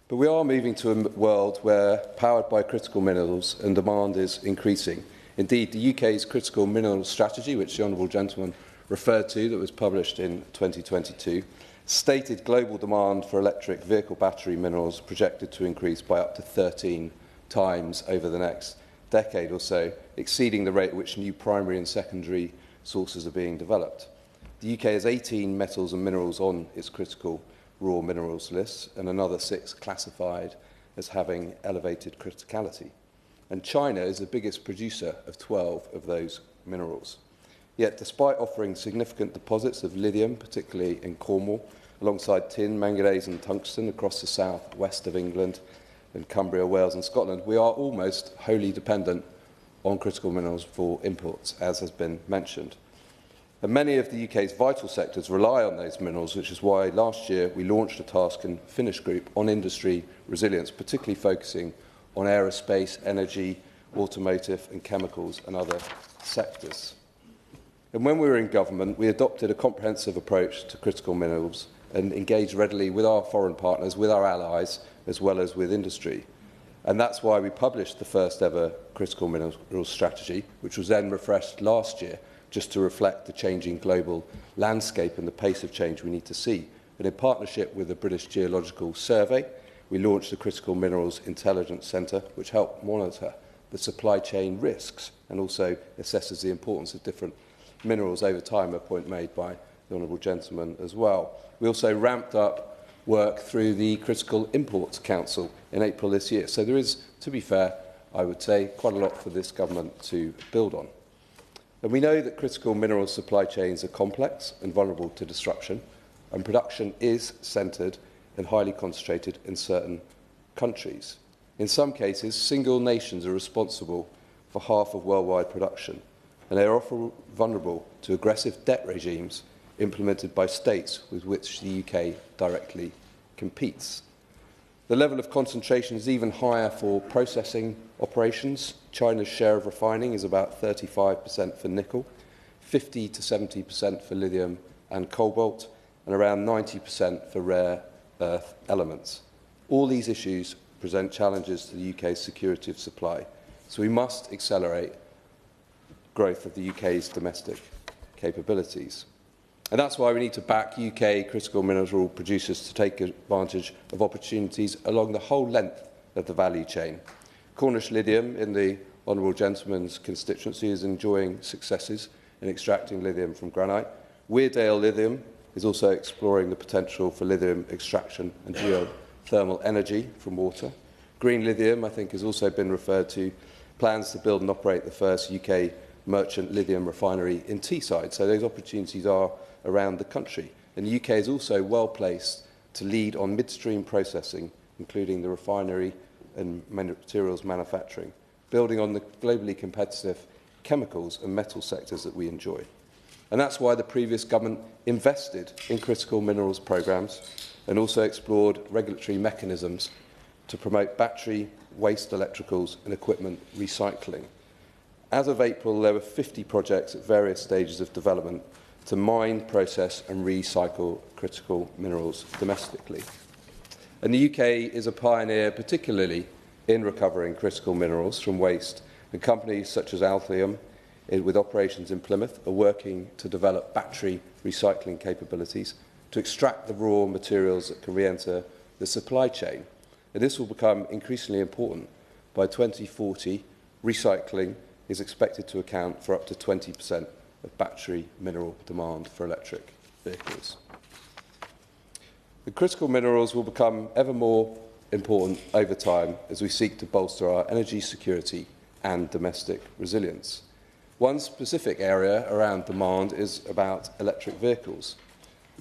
But we are moving to a world where, powered by critical minerals, and demand is increasing. Indeed, the UK's critical minerals strategy, which the honourable gentleman referred to, that was published in 2022, stated global demand for electric vehicle battery minerals projected to increase by up to 13 times over the next decade or so, exceeding the rate at which new primary and secondary sources are being developed. The UK has 18 metals and minerals on its critical raw minerals list, and another 6 classified as having elevated criticality. And China is the biggest producer of 12 of those minerals. Yet, despite offering significant deposits of lithium, particularly in Cornwall, alongside tin, manganese and tungsten across the south west of England and Cumbria, Wales and Scotland, we are almost wholly dependent on critical minerals for imports, as has been mentioned. And many of the UK's vital sectors rely on those minerals, which is why last year we launched a task and Finnish group on industry resilience, particularly focusing on aerospace, energy, automotive and chemicals and other sectors. And when we were in government, we adopted a comprehensive approach to critical minerals and engaged readily with our foreign partners, with our allies, as well as with industry. And that's why we published the first ever critical minerals strategy, which was then refreshed last year, just to reflect the changing global landscape and the pace of change we need to see. And in partnership with the British Geological Survey, we launched the Critical Minerals Intelligence Centre, which helped monitor the supply chain risks and also assesses the importance of different minerals over time, a point made by the honourable gentleman as well. We also ramped up work through the Critical Imports Council in April this year. So there is, to be fair, I would say, quite a lot for this government to build on. And we know that critical mineral supply chains are complex and vulnerable to disruption, and production is centred and highly concentrated in certain countries. In some cases, single nations are responsible for half of worldwide production, and they are often vulnerable to aggressive debt regimes implemented by states with which the UK directly competes. The level of concentration is even higher for processing operations. China's share of refining is about 35% for nickel, 50 to 70% for lithium and cobalt, and around 90% for rare earth elements. All these issues present challenges to the UK's security of supply, so we must accelerate growth of the UK's domestic capabilities. And that's why we need to back UK critical mineral producers to take advantage of opportunities along the whole length of the value chain. Cornish Lithium, in the honourable gentleman's constituency, is enjoying successes in extracting lithium from granite. Weardale Lithium is also exploring the potential for lithium extraction and geothermal energy from water. Green lithium, I think, has also been referred to, plans to build and operate the first UK merchant lithium refinery in Teesside. So those opportunities are around the country. And the UK is also well placed to lead on midstream processing, including the refinery and materials manufacturing, building on the globally competitive chemicals and metal sectors that we enjoy. And that's why the previous government invested in critical minerals programmes and also explored regulatory mechanisms to promote battery, waste electricals and equipment recycling. As of April, there were 50 projects at various stages of development to mine, process and recycle critical minerals domestically. And the UK is a pioneer, particularly in recovering critical minerals from waste, and companies such as Althium, with operations in Plymouth, are working to develop battery recycling capabilities to extract the raw materials that can re-enter the supply chain. And this will become increasingly important. By 2040, recycling is expected to account for up to 20% of battery mineral demand for electric vehicles. The critical minerals will become ever more important over time as we seek to bolster our energy security and domestic resilience. One specific area around demand is about electric vehicles,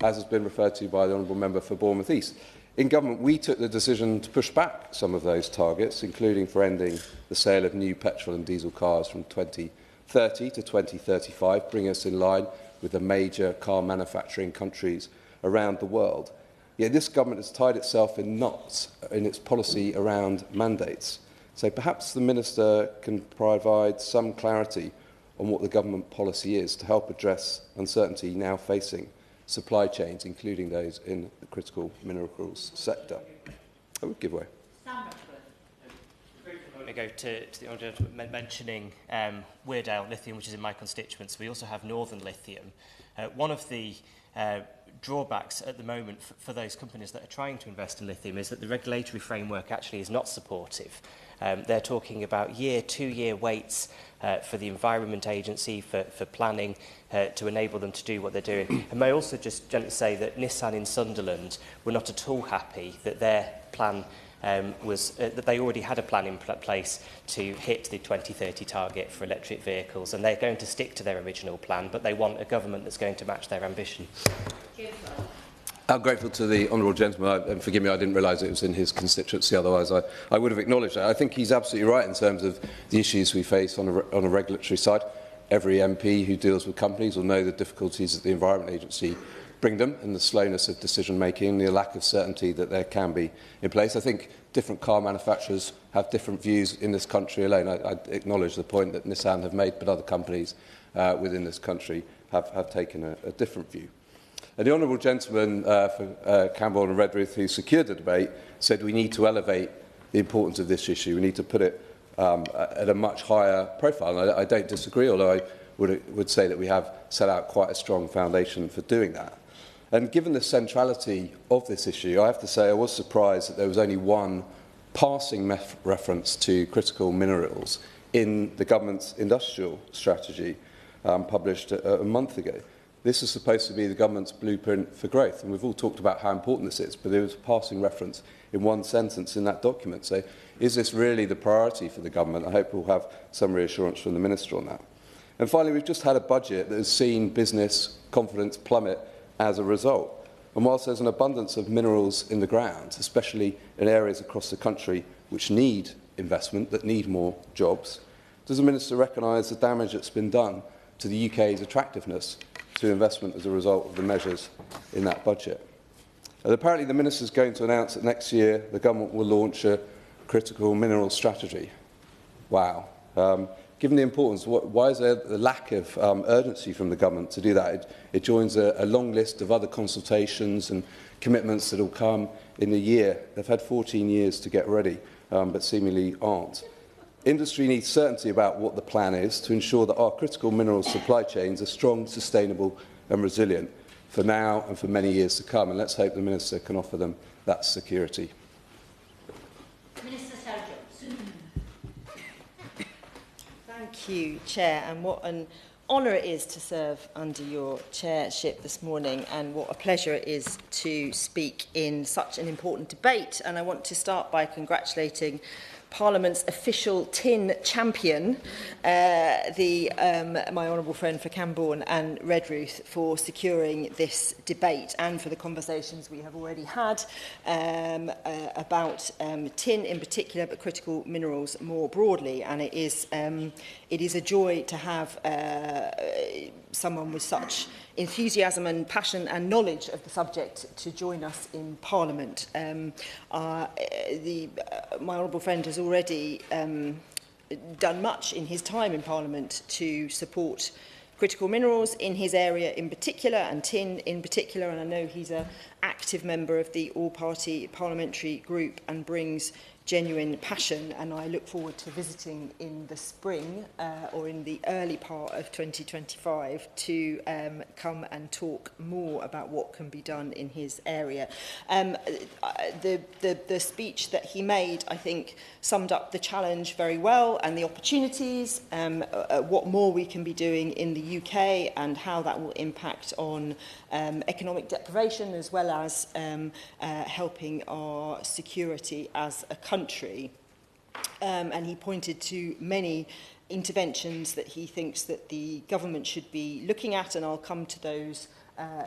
as has been referred to by the Honourable Member for Bournemouth East. In government, we took the decision to push back some of those targets, including for ending the sale of new petrol and diesel cars from 2030 to 2035, bringing us in line with the major car manufacturing countries around the world. Yet this government has tied itself in knots in its policy around mandates. So perhaps the Minister can provide some clarity on what the government policy is to help address uncertainty now facing supply chains, including those in the critical minerals sector. I would give way. I go to the Honourable Gentleman mentioning Weardale Lithium, which is in my constituency. We also have Northern Lithium. One of the drawbacks at the moment for those companies that are trying to invest in lithium is that the regulatory framework actually is not supportive. They're talking about two-year waits for the Environment Agency for planning to enable them to do what they're doing. And may I also just gently say that Nissan in Sunderland were not at all happy that their plan that they already had a plan in place to hit the 2030 target for electric vehicles, and they're going to stick to their original plan, but they want a government that's going to match their ambition. I'm grateful to the Honourable Gentleman, and forgive me, I didn't realise it was in his constituency, otherwise I would have acknowledged that. I think he's absolutely right in terms of the issues we face on a regulatory side. Every MP who deals with companies will know the difficulties that the Environment Agency bring them and the slowness of decision-making and the lack of certainty that there can be in place. I think different car manufacturers have different views in this country alone. I acknowledge the point that Nissan have made, but other companies within this country have taken a different view. And the Honourable Gentleman for Camborne and Redruth, who secured the debate, said we need to elevate the importance of this issue. We need to put it at a much higher profile. And I don't disagree, although I would say that we have set out quite a strong foundation for doing that. And given the centrality of this issue, I have to say I was surprised that there was only one passing reference to critical minerals in the government's industrial strategy published a month ago. This is supposed to be the government's blueprint for growth, and we've all talked about how important this is, but there was a passing reference in one sentence in that document. So is this really the priority for the government? I hope we'll have some reassurance from the Minister on that. And finally, we've just had a budget that has seen business confidence plummet as a result. And whilst there's an abundance of minerals in the ground, especially in areas across the country which need investment, that need more jobs, does the Minister recognise the damage that's been done to the UK's attractiveness to investment as a result of the measures in that budget? And apparently the Minister is going to announce that next year the government will launch a critical minerals strategy. Wow. Given the importance, why is there a lack of urgency from the government to do that? It joins a long list of other consultations and commitments that will come in a year. They've had 14 years to get ready, but seemingly aren't. Industry needs certainty about what the plan is to ensure that our critical minerals supply chains are strong, sustainable and resilient for now and for many years to come. And let's hope the Minister can offer them that security. Thank you, Chair, and what an honour it is to serve under your chairship this morning, and what a pleasure it is to speak in such an important debate. And I want to start by congratulating Parliament's official tin champion, my honourable friend for Camborne and Redruth, for securing this debate and for the conversations we have already had about tin in particular, but critical minerals more broadly. And it is a joy to have someone with such enthusiasm and passion and knowledge of the subject to join us in Parliament. My honourable friend has already done much in his time in Parliament to support critical minerals in his area in particular, and tin in particular, and I know he's an active member of the all-party parliamentary group and brings genuine passion, and I look forward to visiting in the spring or in the early part of 2025 to come and talk more about what can be done in his area. The speech that he made, I think, summed up the challenge very well and the opportunities, what more we can be doing in the UK and how that will impact on economic deprivation as well as helping our security as a country. And he pointed to many interventions that he thinks that the government should be looking at, and I'll come to those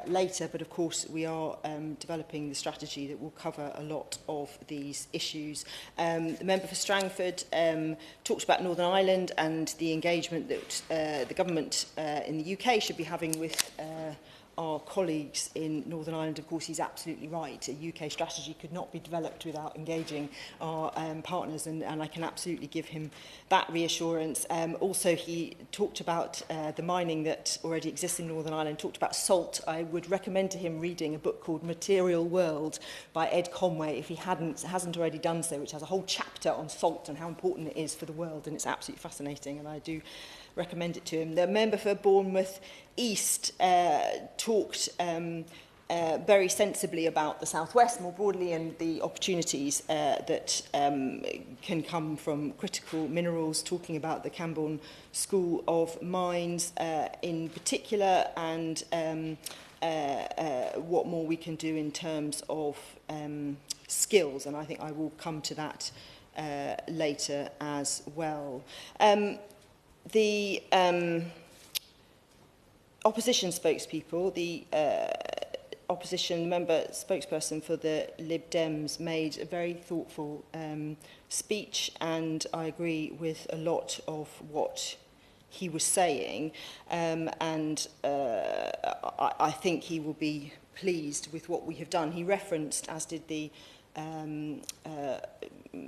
later. But of course, we are developing the strategy that will cover a lot of these issues. The member for Strangford talked about Northern Ireland and the engagement that the government in the UK should be having with our colleagues in Northern Ireland. Of course, he's absolutely right. A UK strategy could not be developed without engaging our partners, and I can absolutely give him that reassurance. Also, he talked about the mining that already exists in Northern Ireland, talked about salt. I would recommend to him reading a book called Material World by Ed Conway, if he hasn't already done so, which has a whole chapter on salt and how important it is for the world, and it's absolutely fascinating, and I do recommend it to him. The member for Bournemouth East talked very sensibly about the South West more broadly and the opportunities that can come from critical minerals, talking about the Camborne School of Mines in particular, and what more we can do in terms of skills, and I think I will come to that later as well. The opposition spokespeople, the opposition member spokesperson for the Lib Dems, made a very thoughtful speech, and I agree with a lot of what he was saying, and I think he will be pleased with what we have done. He referenced, as did the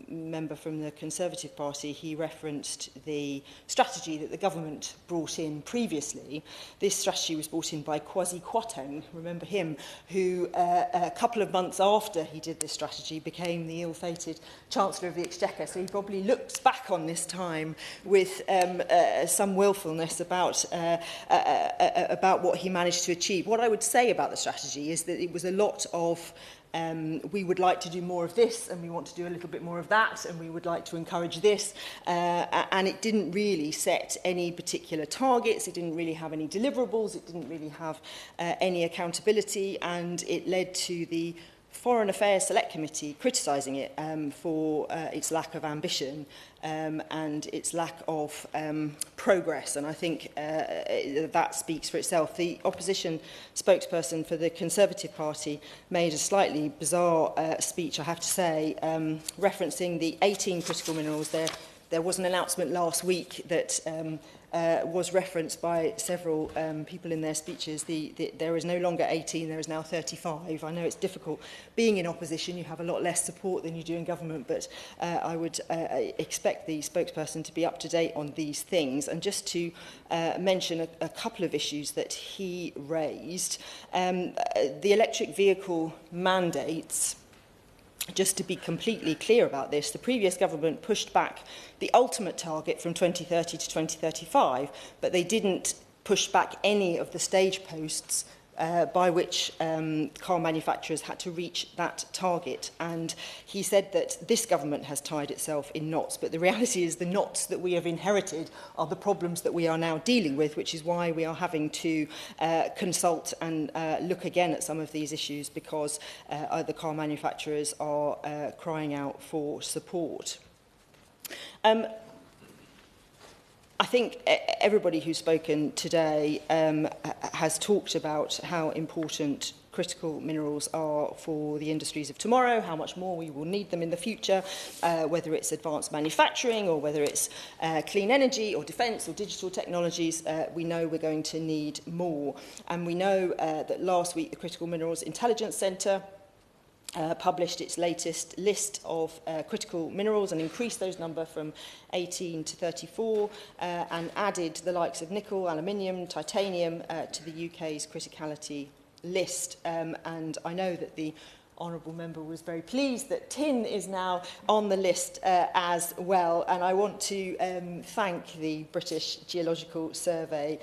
member from the Conservative Party, he referenced the strategy that the government brought in previously. This strategy was brought in by Kwasi Kwarteng, remember him, who a couple of months after he did this strategy became the ill-fated Chancellor of the Exchequer. So he probably looks back on this time with some willfulness about what he managed to achieve. What I would say about the strategy is that it was a lot of we would like to do more of this, and we want to do a little bit more of that, and we would like to encourage this. And it didn't really set any particular targets, it didn't really have any deliverables, it didn't really have any accountability, and it led to the Foreign Affairs Select Committee criticising it for its lack of ambition and its lack of progress. And I think that speaks for itself. The opposition spokesperson for the Conservative Party made a slightly bizarre speech, I have to say, referencing the 18 critical minerals. There was an announcement last week that was referenced by several people in their speeches. There is no longer 18, there is now 35. I know it's difficult. Being in opposition, you have a lot less support than you do in government, but I would expect the spokesperson to be up to date on these things. And just to mention a couple of issues that he raised, the electric vehicle mandates. Just to be completely clear about this, the previous government pushed back the ultimate target from 2030 to 2035, but they didn't push back any of the stage posts by which car manufacturers had to reach that target. And he said that this government has tied itself in knots, but the reality is the knots that we have inherited are the problems that we are now dealing with, which is why we are having to consult and look again at some of these issues, because the car manufacturers are crying out for support. I think everybody who's spoken today has talked about how important critical minerals are for the industries of tomorrow, how much more we will need them in the future, whether it's advanced manufacturing or whether it's clean energy or defence or digital technologies. We know we're going to need more. And we know that last week the Critical Minerals Intelligence Centre published its latest list of critical minerals and increased those numbers from 18 to 34 and added the likes of nickel, aluminium, titanium to the UK's criticality list. And I know that the honourable member was very pleased that tin is now on the list as well. And I want to thank the British Geological Survey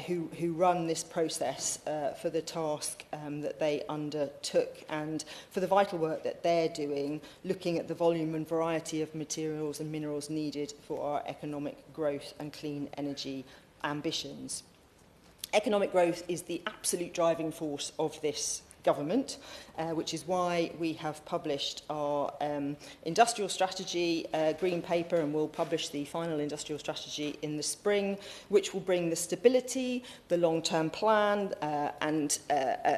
who run this process for the task that they undertook and for the vital work that they're doing, looking at the volume and variety of materials and minerals needed for our economic growth and clean energy ambitions. Economic growth is the absolute driving force of this government, which is why we have published our industrial strategy green paper, and we'll publish the final industrial strategy in the spring, which will bring the stability, the long-term plan, and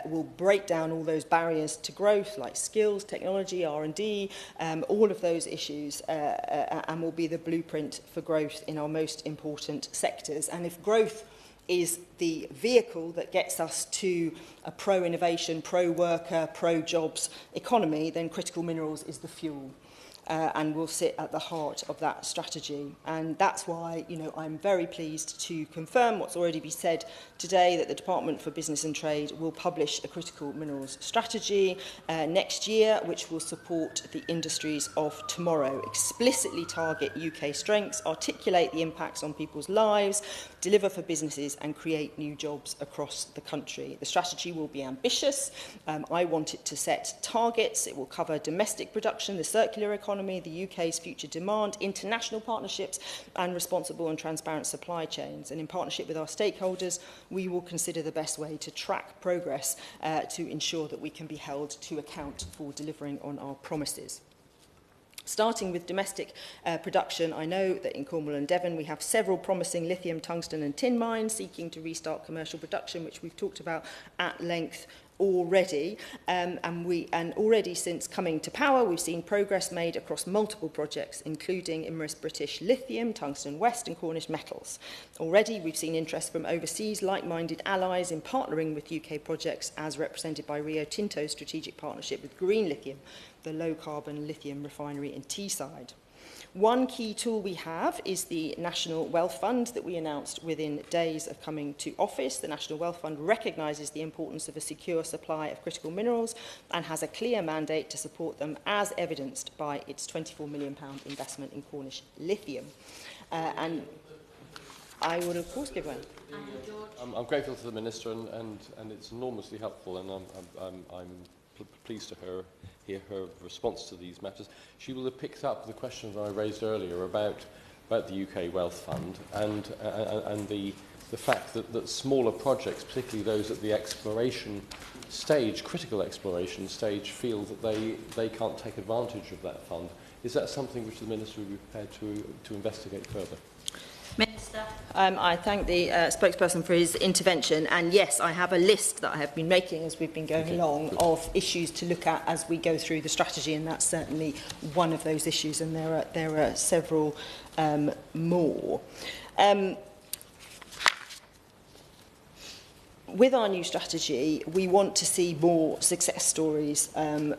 will break down all those barriers to growth like skills, technology, R&D, all of those issues, and will be the blueprint for growth in our most important sectors. And if growth is the vehicle that gets us to a pro-innovation, pro-worker, pro-jobs economy, then critical minerals is the fuel and will sit at the heart of that strategy. And that's why, I'm very pleased to confirm what's already been said today, that the Department for Business and Trade will publish a critical minerals strategy next year, which will support the industries of tomorrow, explicitly target UK strengths, articulate the impacts on people's lives, deliver for businesses and create new jobs across the country. The strategy will be ambitious. I want it to set targets. It will cover domestic production, the circular economy, the UK's future demand, international partnerships and responsible and transparent supply chains. And in partnership with our stakeholders, we will consider the best way to track progress to ensure that we can be held to account for delivering on our promises. Starting with domestic production, I know that in Cornwall and Devon we have several promising lithium, tungsten and tin mines seeking to restart commercial production, which we've talked about at length already. And already since coming to power, we've seen progress made across multiple projects, including Imerys British Lithium, Tungsten West and Cornish Metals. Already we've seen interest from overseas like-minded allies in partnering with UK projects, as represented by Rio Tinto's strategic partnership with Green Lithium, the low-carbon lithium refinery in Teesside. One key tool we have is the National Wealth Fund that we announced within days of coming to office. The National Wealth Fund recognises the importance of a secure supply of critical minerals and has a clear mandate to support them, as evidenced by its £24 million investment in Cornish Lithium. And I would, of course, give one. I'm grateful to the Minister, and it's enormously helpful, and I'm pleased to hear her response to these matters. She will have picked up the question that I raised earlier about the UK Wealth Fund and the fact that smaller projects, particularly those at the exploration stage, critical exploration stage, feel that they can't take advantage of that fund. Is that something which the Minister would be prepared to investigate further? Minister. I thank the spokesperson for his intervention, and yes, I have a list that I have been making as we've been going along of issues to look at as we go through the strategy, and that's certainly one of those issues, and there are several more. With our new strategy, we want to see more success stories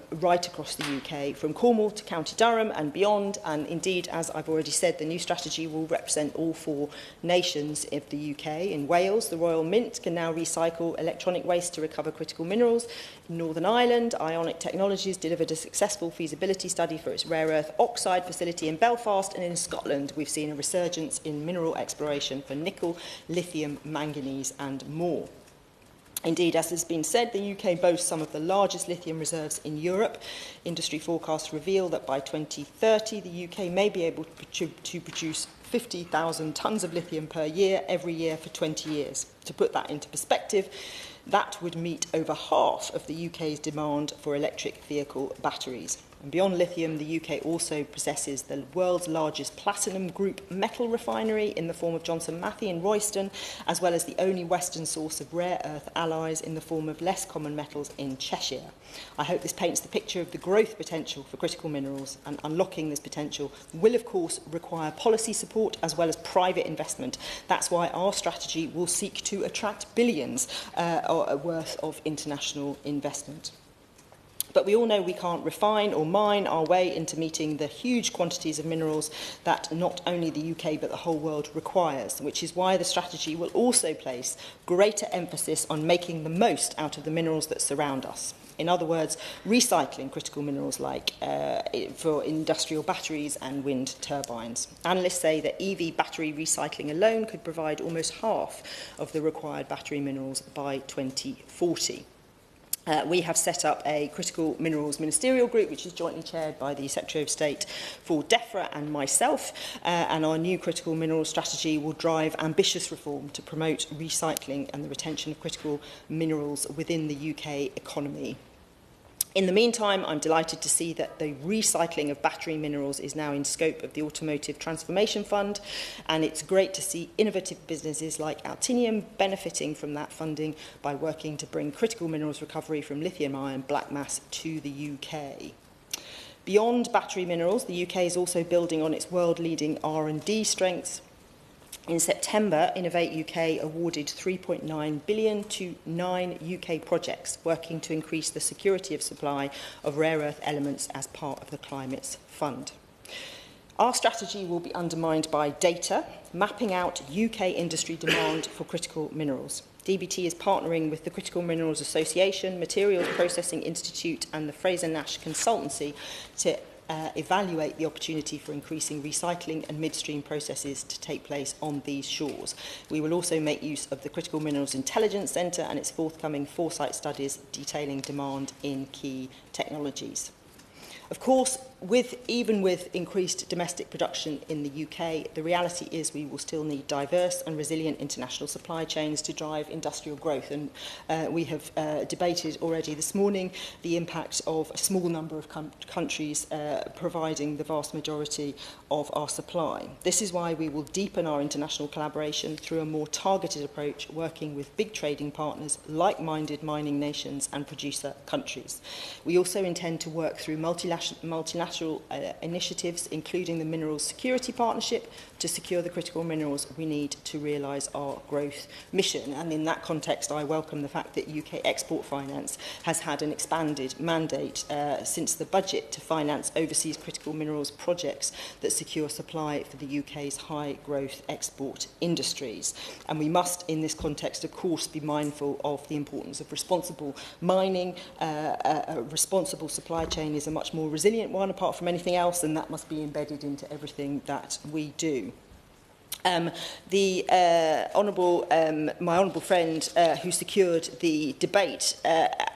right across the UK, from Cornwall to County Durham and beyond. And indeed, as I've already said, the new strategy will represent all 4 nations of the UK. In Wales, the Royal Mint can now recycle electronic waste to recover critical minerals. In Northern Ireland, Ionic Technologies delivered a successful feasibility study for its rare earth oxide facility in Belfast. And in Scotland, we've seen a resurgence in mineral exploration for nickel, lithium, manganese and more. Indeed, as has been said, the UK boasts some of the largest lithium reserves in Europe. Industry forecasts reveal that by 2030, the UK may be able to produce 50,000 tonnes of lithium per year, every year for 20 years. To put that into perspective, that would meet over half of the UK's demand for electric vehicle batteries. And beyond lithium, the UK also possesses the world's largest platinum group metal refinery in the form of Johnson Matthey in Royston, as well as the only Western source of rare earth alloys in the form of less common metals in Cheshire. I hope this paints the picture of the growth potential for critical minerals, and unlocking this potential will, of course, require policy support as well as private investment. That's why our strategy will seek to attract billions worth of international investment. But we all know we can't refine or mine our way into meeting the huge quantities of minerals that not only the UK but the whole world requires, which is why the strategy will also place greater emphasis on making the most out of the minerals that surround us. In other words, recycling critical minerals like for industrial batteries and wind turbines. Analysts say that EV battery recycling alone could provide almost half of the required battery minerals by 2040. We have set up a critical minerals ministerial group, which is jointly chaired by the Secretary of State for DEFRA and myself, and our new critical minerals strategy will drive ambitious reform to promote recycling and the retention of critical minerals within the UK economy. In the meantime, I'm delighted to see that the recycling of battery minerals is now in scope of the Automotive Transformation Fund, and it's great to see innovative businesses like Altinium benefiting from that funding by working to bring critical minerals recovery from lithium-ion black mass to the UK. Beyond battery minerals, the UK is also building on its world-leading R&D strengths. In September, Innovate UK awarded £3.9 billion to 9 UK projects working to increase the security of supply of rare earth elements as part of the Climates Fund. Our strategy will be undermined by data, mapping out UK industry demand for critical minerals. DBT is partnering with the Critical Minerals Association, Materials Processing Institute and the Fraser-Nash Consultancy to evaluate the opportunity for increasing recycling and midstream processes to take place on these shores. We will also make use of the Critical Minerals Intelligence Centre and its forthcoming foresight studies detailing demand in key technologies. Of course, even with increased domestic production in the UK, the reality is we will still need diverse and resilient international supply chains to drive industrial growth. And we have debated already this morning the impact of a small number of countries providing the vast majority of our supply. This is why we will deepen our international collaboration through a more targeted approach, working with big trading partners, like-minded mining nations and producer countries. We also intend to work through multilateral initiatives, including the Minerals Security Partnership, to secure the critical minerals we need to realise our growth mission. And in that context, I welcome the fact that UK Export Finance has had an expanded mandate since the budget to finance overseas critical minerals projects that secure supply for the UK's high-growth export industries. And we must, in this context, of course, be mindful of the importance of responsible mining. A responsible supply chain is a much more resilient one, apart from anything else, and that must be embedded into everything that we do. My honourable friend who secured the debate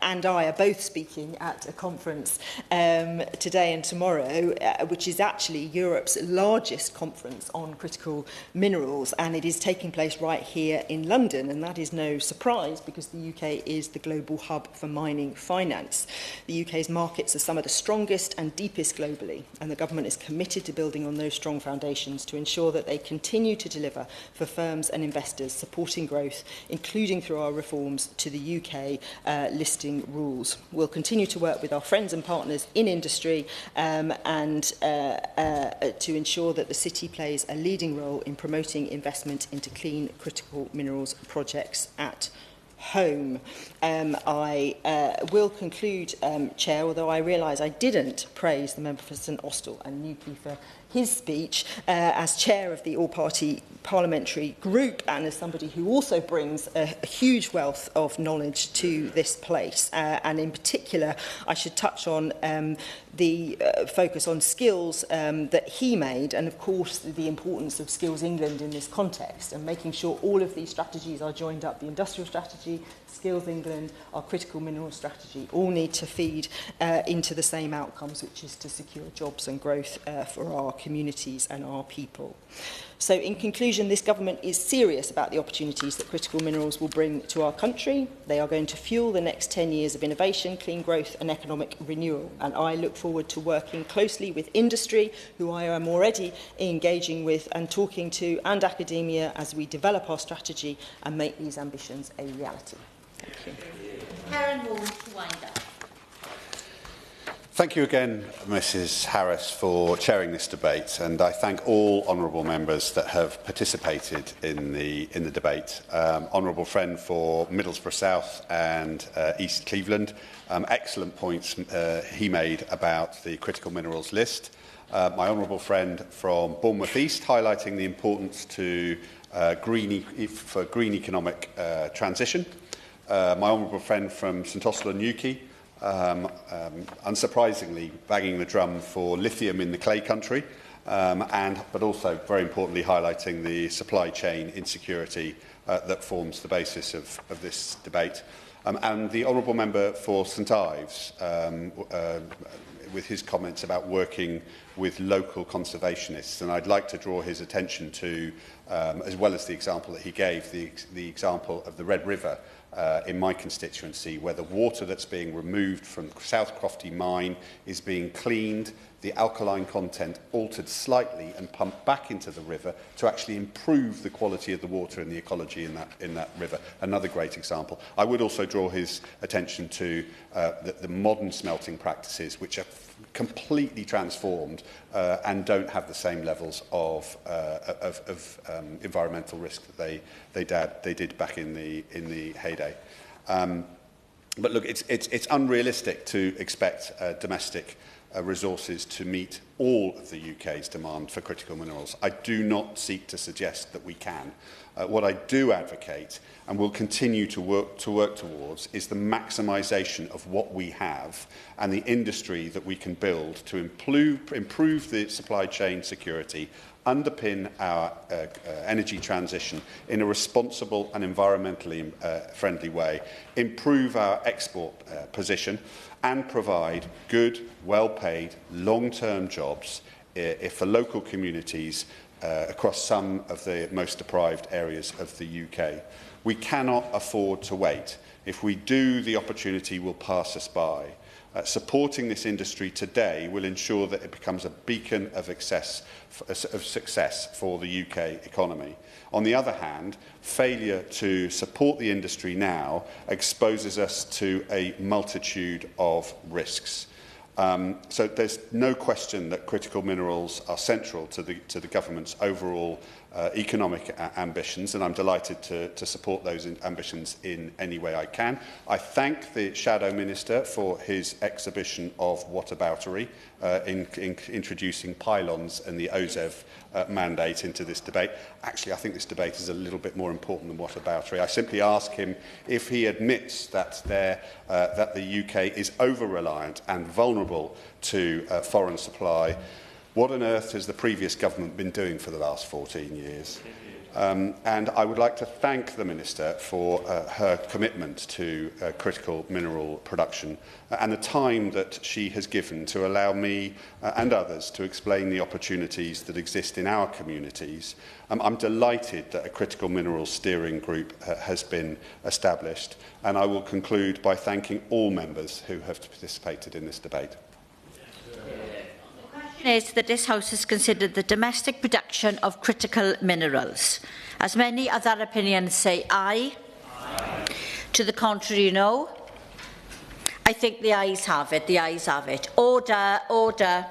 and I are both speaking at a conference today and tomorrow, which is actually Europe's largest conference on critical minerals, and it is taking place right here in London, and that is no surprise because the UK is the global hub for mining finance. The UK's markets are some of the strongest and deepest globally, and the government is committed to building on those strong foundations to ensure that they continue to deliver for firms and investors, supporting growth, including through our reforms to the UK listing rules. We'll continue to work with our friends and partners in industry and to ensure that the City plays a leading role in promoting investment into clean critical minerals projects at home. I will conclude, Chair, although I realise I didn't praise the member for St Austell and Newquay for his speech as chair of the all-party parliamentary group and as somebody who also brings a huge wealth of knowledge to this place. And in particular, I should touch on the focus on skills that he made, and of course the importance of Skills England in this context, and making sure all of these strategies are joined up. The industrial strategy, Skills England, our critical mineral strategy, all need to feed into the same outcomes, which is to secure jobs and growth for our communities and our people. So in conclusion, this government is serious about the opportunities that critical minerals will bring to our country. They are going to fuel the next 10 years of innovation, clean growth and economic renewal. And I look forward to working closely with industry, who I am already engaging with and talking to, and academia as we develop our strategy and make these ambitions a reality. Thank you. Karen Moore to wind up. Thank you again, Mrs Harris, for chairing this debate, and I thank all honourable members that have participated in the debate. Honourable friend for Middlesbrough South and East Cleveland, excellent points he made about the critical minerals list. My honourable friend from Bournemouth East, highlighting the importance to green economic transition. My honourable friend from St Austell and Newquay, unsurprisingly banging the drum for lithium in the clay country, but also very importantly highlighting the supply chain insecurity that forms the basis of this debate. And the honourable member for St Ives, with his comments about working with local conservationists, and I'd like to draw his attention to, as well as the example that he gave, the example of the Red River in my constituency, where the water that's being removed from South Crofty mine is being cleaned, the alkaline content altered slightly and pumped back into the river to actually improve the quality of the water and the ecology in that river. Another great example. I would also draw his attention to the modern smelting practices, which are completely transformed and don't have the same levels of environmental risk that they did back in the heyday. But look, it's unrealistic to expect domestic resources to meet all of the UK's demand for critical minerals. I do not seek to suggest that we can. What I do advocate and will continue to work towards is the maximisation of what we have and the industry that we can build to improve the supply chain security, underpin our energy transition in a responsible and environmentally friendly way, improve our export position, and provide good, well-paid, long-term jobs for local communities across some of the most deprived areas of the UK. We cannot afford to wait. If we do, the opportunity will pass us by. Supporting this industry today will ensure that it becomes a beacon of success for the UK economy. On the other hand, failure to support the industry now exposes us to a multitude of risks. So there's no question that critical minerals are central to the government's overall economic ambitions, and I'm delighted to support those ambitions in any way I can. I thank the Shadow Minister for his exhibition of whataboutery in introducing pylons and the OZEV mandate into this debate. Actually, I think this debate is a little bit more important than whataboutery. I simply ask him if he admits that the UK is over-reliant and vulnerable to foreign supply. What on earth has the previous government been doing for the last 14 years? And I would like to thank the Minister for her commitment to critical mineral production and the time that she has given to allow me and others to explain the opportunities that exist in our communities. I'm delighted that a critical minerals steering group has been established, and I will conclude by thanking all members who have participated in this debate. Is that this House has considered the domestic production of critical minerals. As many other opinions say aye. To the contrary, no. I think the ayes have it. The ayes have it. Order, order.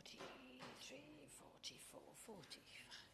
43, 44, 45.